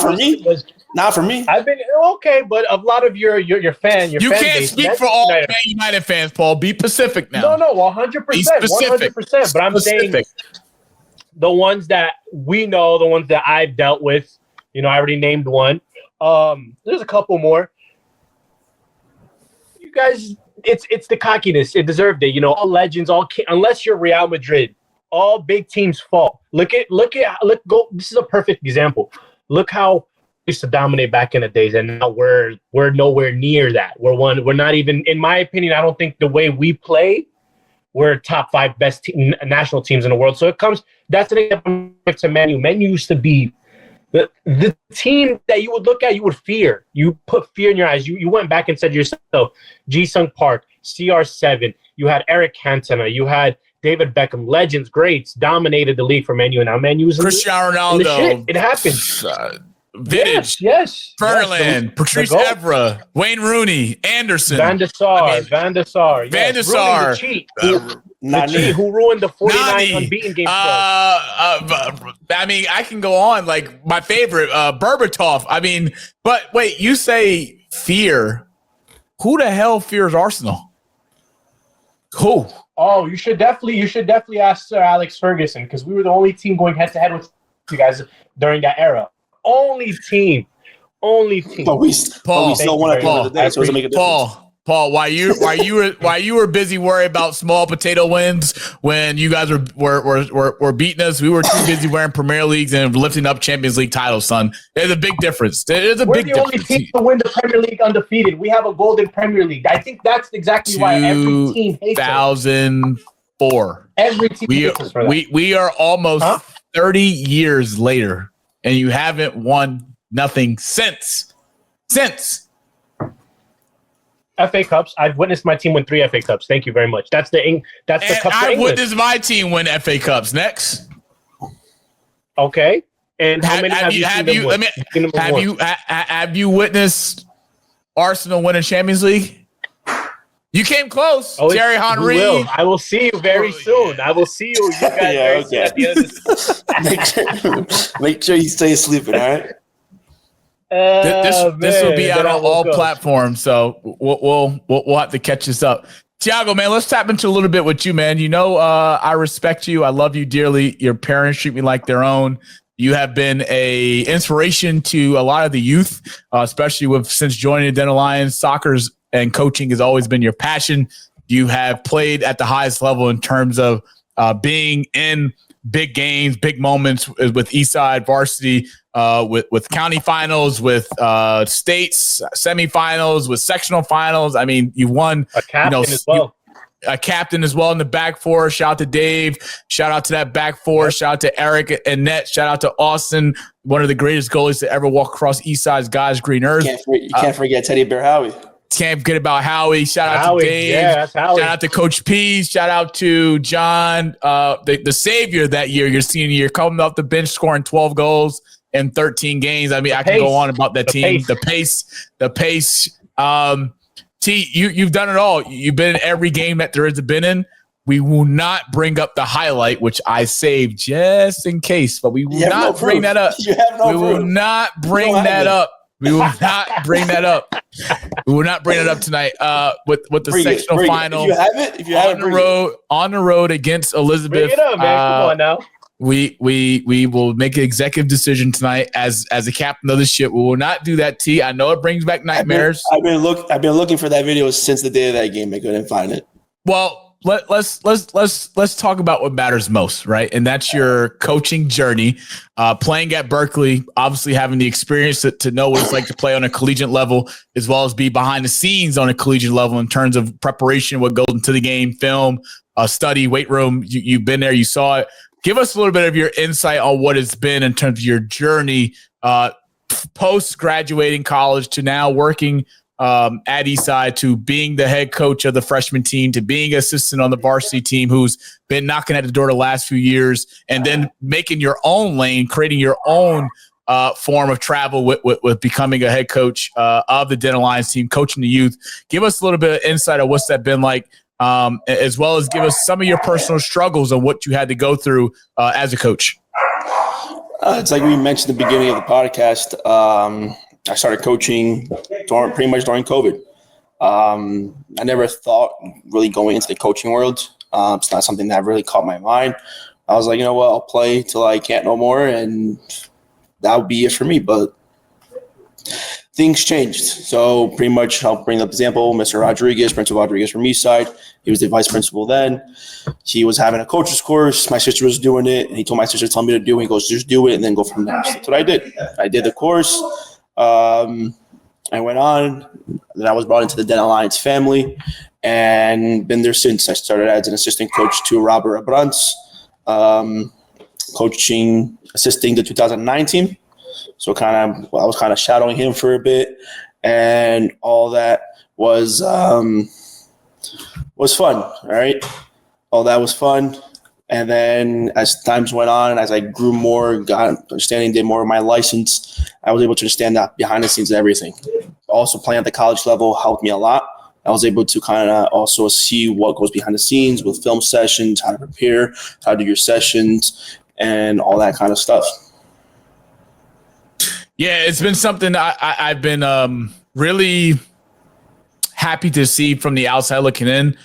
for me. I've been okay, but a lot of your fan. You fan can't base, speak for all Man United fans, Paul. Be specific now. No, 100%, 100%. But I'm saying the ones that we know, the ones that I've dealt with. I already named one. There's a couple more. You guys, it's the cockiness. It deserved it. All legends, unless you're Real Madrid, all big teams fall. Look. This is a perfect example. Look how we used to dominate back in the days, and now we're nowhere near that. We're not even, in my opinion. I don't think the way we play, we're top 5 best national teams in the world. So that's an example to Man U. Man U used to be the team that you would look at, you would fear. You put fear in your eyes. You went back and said to yourself, Ji-Sung Park, CR7. You had Eric Cantona. You had David Beckham. Legends, greats, dominated the league for Man U. And now Man U's Cristiano Ronaldo. It happened. Vintage. Yes. Ferdinand, Patrice Evra, Wayne Rooney, Anderson. Van der Sar. Van der Sar. Who ruined the 49 unbeaten game? I can go on. Like my favorite, Berbatov. But wait, you say fear. Who the hell fears Arsenal? Who? Oh, you should definitely ask Sir Alex Ferguson, because we were the only team going head to head with you guys during that era. Only team. But we still won at the end of the day, so it doesn't make a difference. Paul, why you were busy worrying about small potato wins when you guys were beating us? We were too busy wearing Premier Leagues and lifting up Champions League titles, son. There's a big difference. We're the only team to win the Premier League undefeated. We have a golden Premier League. I think that's exactly why every team hates us. 2004. Every team hates us for that. We are almost 30 years later, and you haven't won nothing since. FA Cups. I've witnessed my team win 3 FA Cups. Thank you very much. That's the cup. I've witnessed my team win FA Cups. Next. Okay. And how many have you witnessed Arsenal win a Champions League? You came close, Thierry Henry. I will see you very soon. I will see you guys very soon at the end of this. Make sure you stay sleeping, all right? This will be out on all platforms, so we'll have to catch this up. Tiago, man, let's tap into a little bit with you, man. I respect you. I love you dearly. Your parents treat me like their own. You have been a inspiration to a lot of the youth, especially since joining the Dental Lions. Soccer and coaching has always been your passion. You have played at the highest level in terms of being in big games, big moments with Eastside varsity, with county finals, with states semifinals, with sectional finals. You won a captain as well. A captain as well in the back four. Shout out to Dave. Shout out to that back four. Yep. Shout out to Eric and Net. Shout out to Austin, one of the greatest goalies to ever walk across Eastside's God's green earth. You can't forget Teddy Bear Howie. Can't forget about Howie. Shout out to Dave. Yeah, that's Howie. Shout out to Coach P. Shout out to John, the savior that year, your senior year, coming off the bench, scoring 12 goals in 13 games. I can go on about that team. The pace. T, you've done it all. You've been in every game that there has been in. We will not bring up the highlight, which I saved just in case, but we will not bring that up. We will not bring that up. We will not bring that up. We will not bring it up tonight. With the sectional final. If you have it, on the road against Elizabeth. Bring it up, man. Come on now. We will make an executive decision tonight as a captain of the ship. We will not do that. T. I know it brings back nightmares. I've been looking for that video since the day of that game. I couldn't find it. Well, let's talk about what matters most, right? And that's your coaching journey, playing at Berkeley, obviously having the experience to know what it's like to play on a collegiate level, as well as be behind the scenes on a collegiate level in terms of preparation, what goes into the game, film, study, weight room. You've been there, you saw it. Give us a little bit of your insight on what it's been in terms of your journey post-graduating college to now working at Eastside, to being the head coach of the freshman team, to being assistant on the varsity team who's been knocking at the door the last few years, and then making your own lane, creating your own form of travel with becoming a head coach of the Dental Lions team, coaching the youth. Give us a little bit of insight on what's that been like, as well as give us some of your personal struggles and what you had to go through as a coach. It's like we mentioned at the beginning of the podcast. I started coaching pretty much during COVID. I never thought really going into the coaching world. It's not something that really caught my mind. I was like, you know what, I'll play till I can't no more, and that would be it for me. But things changed. So pretty much I'll bring up the example, Mr. Rodriguez, Principal Rodriguez from Eastside. He was the vice principal then. He was having a coach's course. My sister was doing it, and he told my sister to tell me to do it. He goes, just do it and then go from there. So that's what I did. I did the course. I went on. Then I was brought into the Dental Lions family and been there since. I started as an assistant coach to Robert Abrantz, assisting the 2009 team. So I was kind of shadowing him for a bit, and all that was fun. All right, all that was fun. And then as times went on, as I grew more, got understanding, did more of my license, I was able to understand that behind the scenes of everything. Also playing at the college level helped me a lot. I was able to kind of also see what goes behind the scenes with film sessions, how to prepare, how to do your sessions, and all that kind of stuff. Yeah, it's been something I've been really happy to see from the outside looking in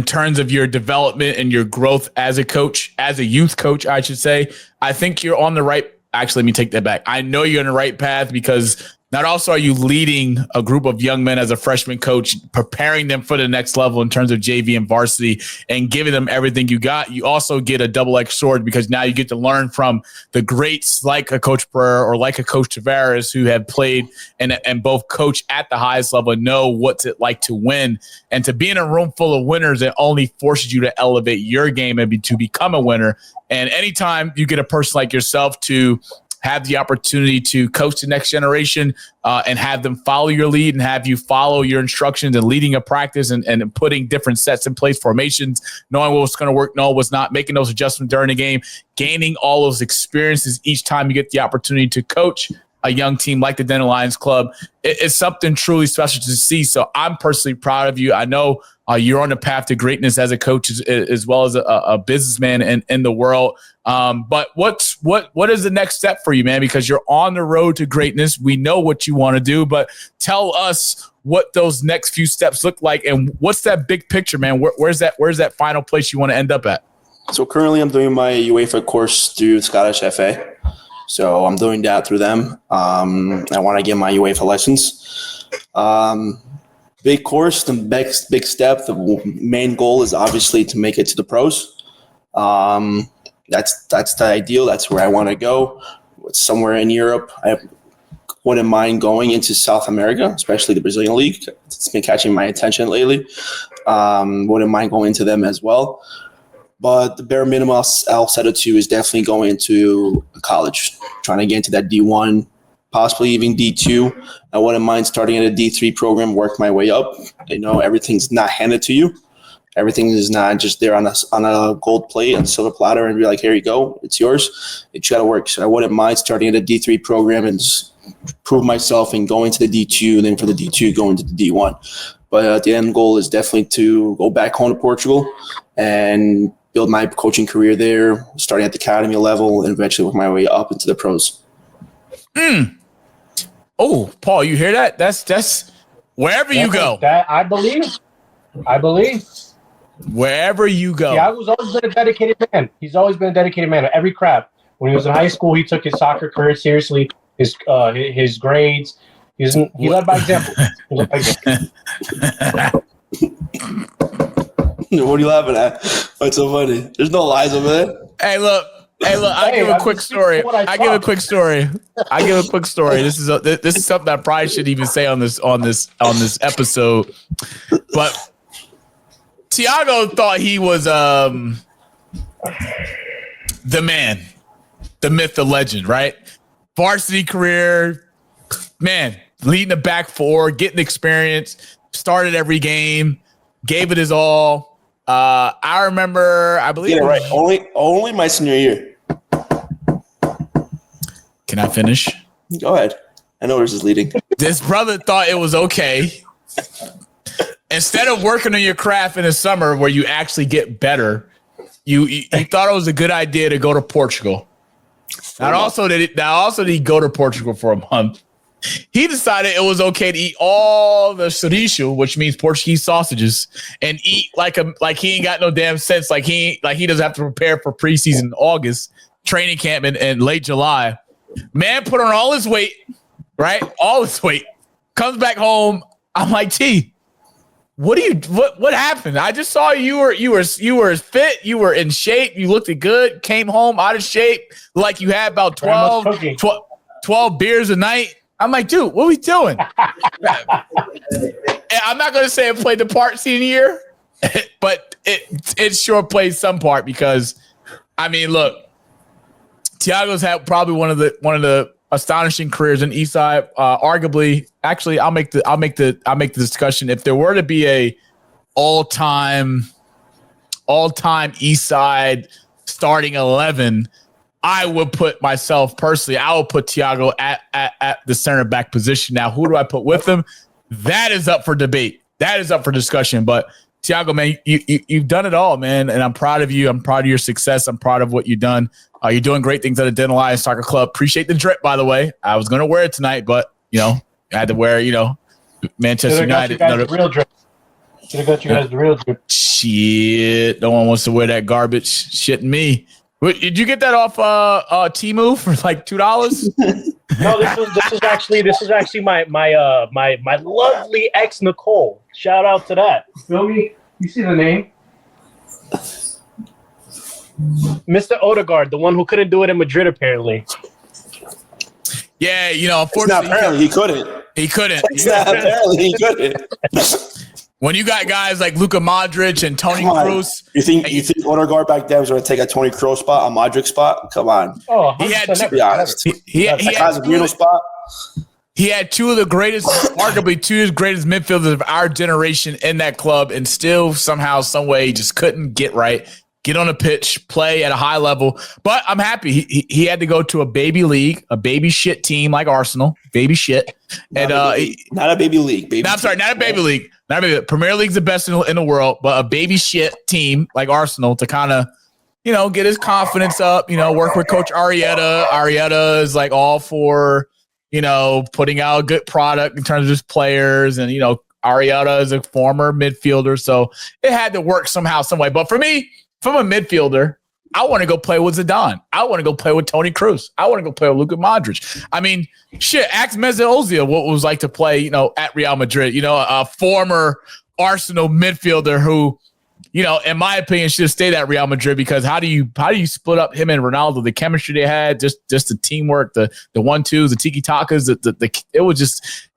terms of your development and your growth as a coach, as a youth coach, I should say. I think you're on the right – actually, let me take that back. I know you're on the right path because not also are you leading a group of young men as a freshman coach, preparing them for the next level in terms of JV and varsity and giving them everything you got. You also get a double-edged sword because now you get to learn from the greats like a Coach Pereira or like a Coach Tavares who have played and both coach at the highest level and know what's it like to win. And to be in a room full of winners, it only forces you to elevate your game and to become a winner. And anytime you get a person like yourself to have the opportunity to coach the next generation and have them follow your lead and have you follow your instructions and leading a practice and putting different sets in place, formations, knowing what's going to work, knowing what's not, making those adjustments during the game, gaining all those experiences each time you get the opportunity to coach a young team like the Dental Lions Club. It's something truly special to see. So I'm personally proud of you. I know you're on the path to greatness as a coach as well as a businessman in the world. But what is the next step for you, man? Because you're on the road to greatness. We know what you want to do, but tell us what those next few steps look like and what's that big picture, man? Where's that final place you want to end up at? So currently I'm doing my UEFA course through Scottish FA. So I'm doing that through them. I want to get my UEFA license. Big course, the next big step, the main goal is obviously to make it to the pros. That's the ideal. That's where I want to go. Somewhere in Europe. I wouldn't mind going into South America, especially the Brazilian League. It's been catching my attention lately. Wouldn't mind going into them as well. But the bare minimum I'll set it to is definitely going into college, trying to get into that D1, possibly even D2. I wouldn't mind starting at a D3 program, work my way up. You know, everything's not handed to you. Everything is not just there on a gold plate and silver platter and be like, here you go, it's yours. It's got to work. So I wouldn't mind starting at a D3 program and just prove myself and going to the D2, and then for the D2, going to the D1. But the end goal is definitely to go back home to Portugal and build my coaching career there, starting at the academy level and eventually work my way up into the pros. Oh, Paul, you hear that? That's wherever you go. That I believe. Wherever you go. Tiago's always been a dedicated man. He's always been a dedicated man at every craft. When he was in high school, he took his soccer career seriously. His grades. He led by example. What are you laughing at? What's so funny? There's no lies over there. Hey, look. I give a quick story. I give a quick story. This is something I probably shouldn't even say on this episode. But Tiago thought he was the man, the myth, the legend, right? Varsity career, man, leading the back four, getting experience, started every game, gave it his all. I remember, I believe. Yeah, right. Only my senior year. Can I finish? Go ahead. I know where this is leading. This brother thought it was okay. Instead of working on your craft in the summer where you actually get better, you thought it was a good idea to go to Portugal. Not also did he go to Portugal for a month. He decided it was okay to eat all the chorizo, which means Portuguese sausages, and eat like he ain't got no damn sense. Like he doesn't have to prepare for preseason in August, training camp in late July. Man put on all his weight, right? All his weight. Comes back home. I'm like, T, what happened? I just saw you were fit, you were in shape, you looked good, came home out of shape, like you had about 12 beers a night. I'm like, dude, what are we doing? I'm not going to say it played the part senior year, but it sure played some part because, I mean, look, Tiago's had probably one of the astonishing careers in Eastside. Arguably, actually, I'll make the discussion. If there were to be a all-time Eastside starting 11. I would put myself personally, I would put Tiago at the center back position. Now, who do I put with him? That is up for debate. That is up for discussion. But Tiago, man, you've done it all, man. And I'm proud of you. I'm proud of your success. I'm proud of what you've done. You're doing great things at the Dental Alliance Soccer Club. Appreciate the drip, by the way. I was going to wear it tonight, but, I had to wear, Manchester United. Real drip. Should have got you guys the real drip. Shit. No one wants to wear that garbage. Shitting me. Did you get that off Temu for like $2? No, this is actually my lovely ex Nicole. Shout out to that. Feel me? You see the name? Mr. Odegaard, the one who couldn't do it in Madrid, apparently. Yeah, unfortunately, it's not apparently he couldn't. He couldn't. It's not apparently he couldn't. When you got guys like Luka Modric and Toni Kroos, you think Odegaard back then was going to take a Toni Kroos spot, a Modric spot? Come on. Oh, he had to be honest. He had spot. He had two of the greatest, arguably two of the greatest midfielders of our generation in that club, and still somehow, some way, just couldn't get right, get on a pitch, play at a high level. But I'm happy he had to go to a baby league, a baby shit team like Arsenal, baby shit, not a baby league. Not a baby league. Premier League's the best in the world, but a baby shit team like Arsenal to kind of, get his confidence up, work with Coach Arrieta. Arrieta is like all for, putting out a good product in terms of his players. And, Arrieta is a former midfielder. So it had to work somehow, some way. But for me, from a midfielder, I want to go play with Zidane. I want to go play with Toni Kroos. I want to go play with Luka Modric. I mean, shit, ask Mesut Ozil what it was like to play, at Real Madrid. A former Arsenal midfielder who, in my opinion, should have stayed at Real Madrid because how do you split up him and Ronaldo? The chemistry they had, just the teamwork, the 1-2s, the tiki takas. It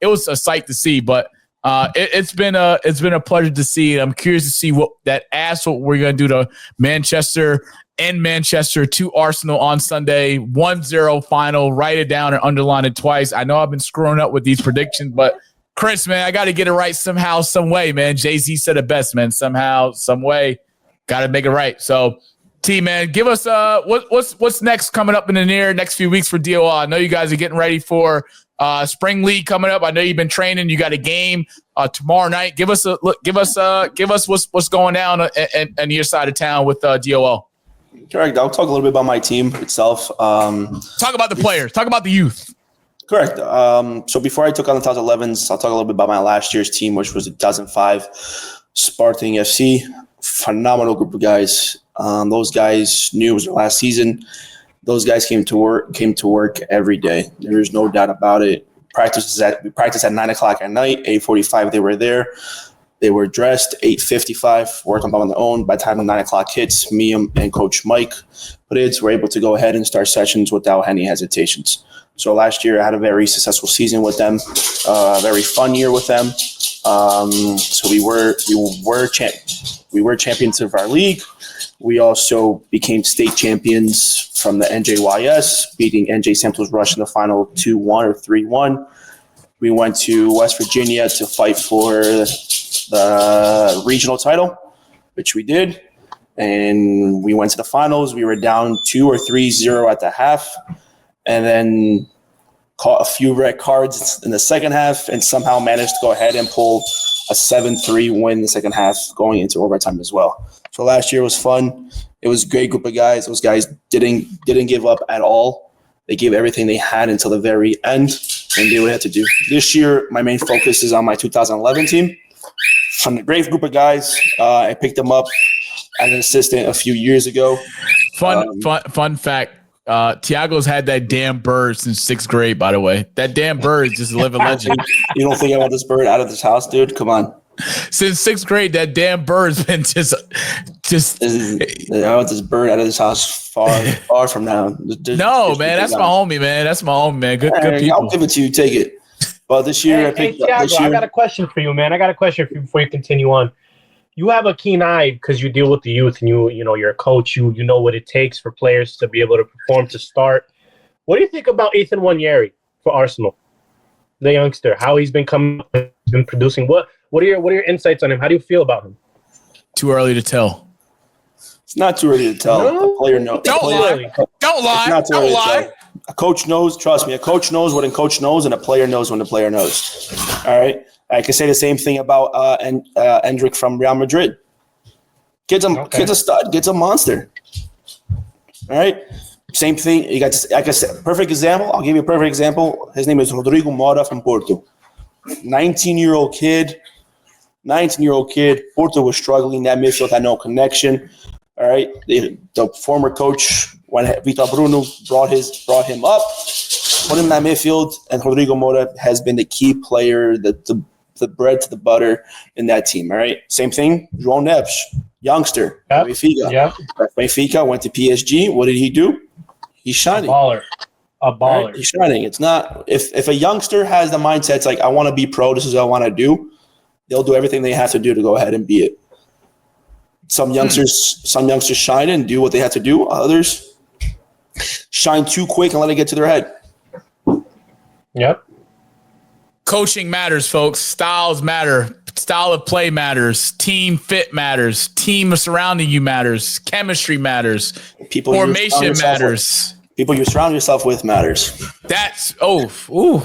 was a sight to see. But it's been a pleasure to see. I'm curious to see what we're gonna do to Manchester. In Manchester to Arsenal on Sunday, 1-0 final. Write it down and underline it twice. I know I've been screwing up with these predictions, but Chris, man, I got to get it right somehow, some way, man. Jay-Z said it best, man. Somehow, some way, got to make it right. So, T, man, give us what's next coming up in the next few weeks for DOL. I know you guys are getting ready for spring league coming up. I know you've been training. You got a game tomorrow night. Give us what's going down in your side of town with DOL. Correct. I'll talk a little bit about my team itself. Talk about the players. Talk about the youth. Correct. So before I took on the 2011s, I'll talk a little bit about my last year's team, which was the 2005 Spartan FC. Phenomenal group of guys. Those guys knew it was their last season. Those guys came to work every day. There is no doubt about it. We practiced at 9:00 at night. 8:45 they were there. They were dressed. 8:55 working on their own. By the time the 9:00 hits, me and Coach Mike Pudids were able to go ahead and start sessions without any hesitations. So last year I had a very successful season with them, very fun year with them. So we were champions of our league. We also became state champions from the NJYS, beating NJ Santos Rush in the final 2-1 or 3-1. We went to West Virginia to fight for the regional title, which we did. And we went to the finals. We were down 2 or 3-0 at the half. And then caught a few red cards in the second half, and somehow managed to go ahead and pull a 7-3 win in the second half going into overtime as well. So last year was fun. It was a great group of guys. Those guys didn't give up at all. They gave everything they had until the very end, and did what they had to do. This year, my main focus is on my 2011 team. From the great group of guys, I picked them up as an assistant a few years ago. Fun fact. Tiago's had that damn bird since 6th grade, by the way. That damn bird is just a living legend. You don't think I want this bird out of this house, dude? Come on. Since 6th grade, that damn bird's been just. I want this bird out of this house far from now. No, man, that's my homie, man. That's my homie, man. Good people. I'll give it to you. Take it. But this year, Tiago, I got a question for you, man. I got a question for you before you continue on. You have a keen eye because you deal with the youth, and you're a coach. You know what it takes for players to be able to perform to start. What do you think about Ethan Nwaneri for Arsenal, the youngster? How he's been coming up and producing? What are your insights on him? How do you feel about him? Too early to tell. It's not too early to tell. No? A player knows. Don't lie. Don't lie. A coach knows. Trust me. A coach knows what a coach knows, and a player knows when a player knows. All right. I can say the same thing about Endrick from Real Madrid. Kid's a stud. Kid's a monster. All right. Same thing. You got, like I said, perfect example. I'll give you a perfect example. His name is Rodrigo Mora from Porto. 19-year-old kid. Porto was struggling. That midfield had no connection. All right. The former coach, when Vitor Bruno brought him up, put him in that midfield, and Rodrigo Mora has been the key player, the bread to the butter in that team. All right. Same thing. João Neves, youngster. Yep. Benfica. Yep. Benfica went to PSG. What did he do? He's shining. A baller. Right? He's shining. It's not if a youngster has the mindset, it's like, I want to be pro. This is what I want to do. They'll do everything they have to do to go ahead and be it. Some youngsters shine and do what they have to do. Others shine too quick and let it get to their head. Yep. Coaching matters, folks. Styles matter. Style of play matters. Team fit matters. Team surrounding you matters. Chemistry matters. Formation matters. People you surround yourself with matters.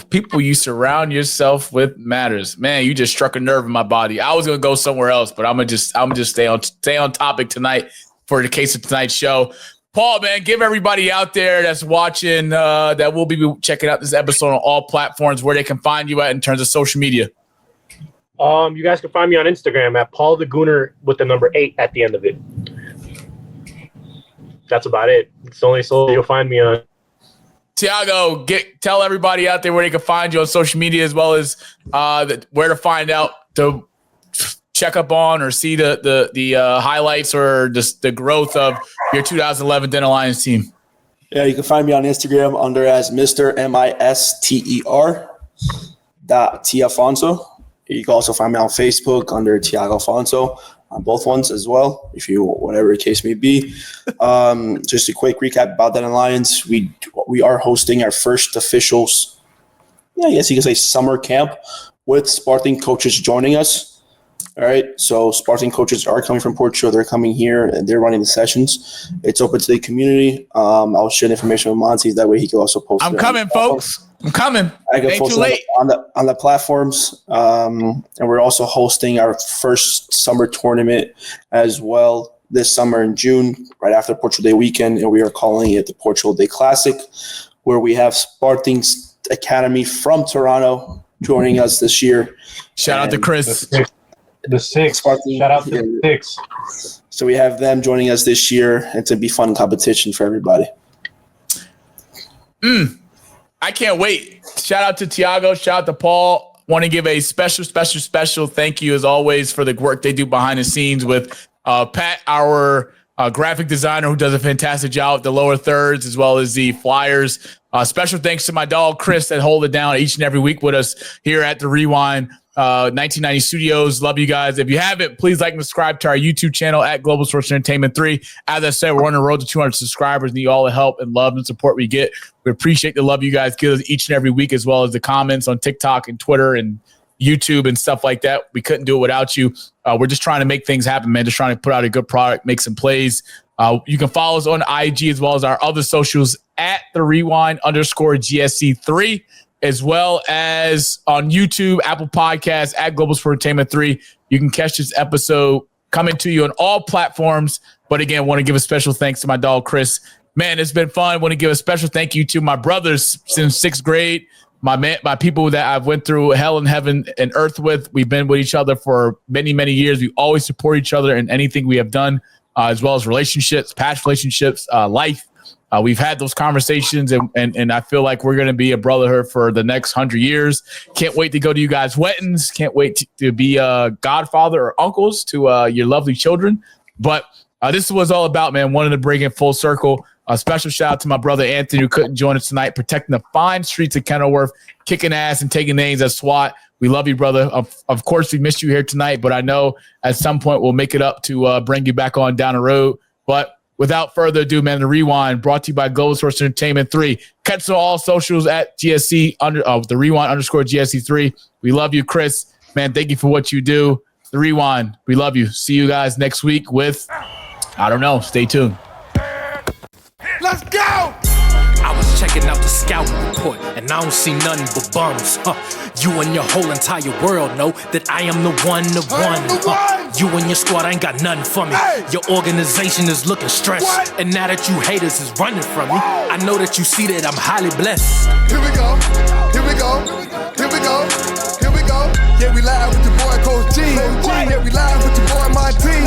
People you surround yourself with matters. Man, you just struck a nerve in my body. I was gonna go somewhere else, but I'm gonna just stay on topic tonight for the case of tonight's show. Paul, man, give everybody out there that's watching that will be checking out this episode on all platforms where they can find you at in terms of social media. You guys can find me on Instagram at Paul the Gooner with the number 8 at the end of it. That's about it. It's the only social you'll find me on. Tiago, tell everybody out there where they can find you on social media, as well as where to find out to check up on or see the highlights or just the growth of your 2011 Dental Lions team. Yeah, you can find me on Instagram under as Mr. Mister Afonso. You can also find me on Facebook under Tiago Afonso, on both ones as well, if you, whatever the case may be. Just a quick recap about that Alliance. We are hosting our first official, I guess you can say, summer camp with Spartan coaches joining us. All right, so Spartan coaches are coming from Portugal. They're coming here and they're running the sessions. It's open to the community. I'll share the information with Monty. That way he can also post. I'm coming, folks. I'm coming. I can post it on the platforms. And we're also hosting our first summer tournament as well this summer in June, right after Portugal Day weekend. And we are calling it the Portugal Day Classic, where we have Spartan's Academy from Toronto joining us this year. Shout out to Chris. The 6. Shout out to the 6. So we have them joining us this year, and to be fun competition for everybody. I can't wait. Shout out to Tiago. Shout out to Paul. Want to give a special thank you, as always, for the work they do behind the scenes with Pat, our graphic designer, who does a fantastic job with the lower thirds as well as the flyers. Special thanks to my dog, Chris, that hold it down each and every week with us here at the Rewind 1990 Studios. Love you guys. If you haven't, please like and subscribe to our YouTube channel at Global Sports Entertainment 3. As I said, we're on the road to 200 subscribers. Need all the help and love and support we get. We appreciate the love you guys give us each and every week, as well as the comments on TikTok and Twitter and YouTube and stuff like that. We couldn't do it without you. We're just trying to make things happen, man. Just trying to put out a good product, make some plays, You can follow us on IG as well as our other socials at the Rewind_GSC3, as well as on YouTube, Apple Podcasts, at Global Sport Entertainment 3. You can catch this episode coming to you on all platforms. But again, want to give a special thanks to my dog, Chris. Man, it's been fun. Want to give a special thank you to my brothers since 6th grade, my people that I've went through hell and heaven and earth with. We've been with each other for many, many years. We always support each other in anything we have done, as well as relationships, past relationships, life. We've had those conversations, and I feel like we're going to be a brotherhood for the next 100 years. Can't wait to go to you guys' weddings. Can't wait to be a godfather or uncles to your lovely children. But this is what it's all about, man. Wanted to bring it full circle. A special shout out to my brother Anthony, who couldn't join us tonight, protecting the fine streets of Kenilworth, kicking ass and taking names at SWAT. We love you, brother. Of course, we missed you here tonight, but I know at some point we'll make it up to bring you back on down the road. But without further ado, man, the Rewind brought to you by Global Sports Entertainment 3. Catch us on all socials at GSC the Rewind_GSC3. We love you, Chris. Man, thank you for what you do. The Rewind, we love you. See you guys next week with, I don't know. Stay tuned. Let's go! I was checking out the scouting report, and I don't see nothing but bums. You and your whole entire world know that I am the one. You and your squad ain't got nothing for me. Your organization is looking stressed, and now that you haters is running from me, I know that you see that I'm highly blessed. Here we go. Here we go. Here we go. Here we go. Yeah, we live with your boy Coach G. Yeah, we live with your boy Monty.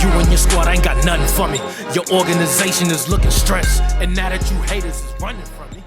You and your squad ain't got nothing for me. Your organization is looking stressed, and now that you haters is running from me.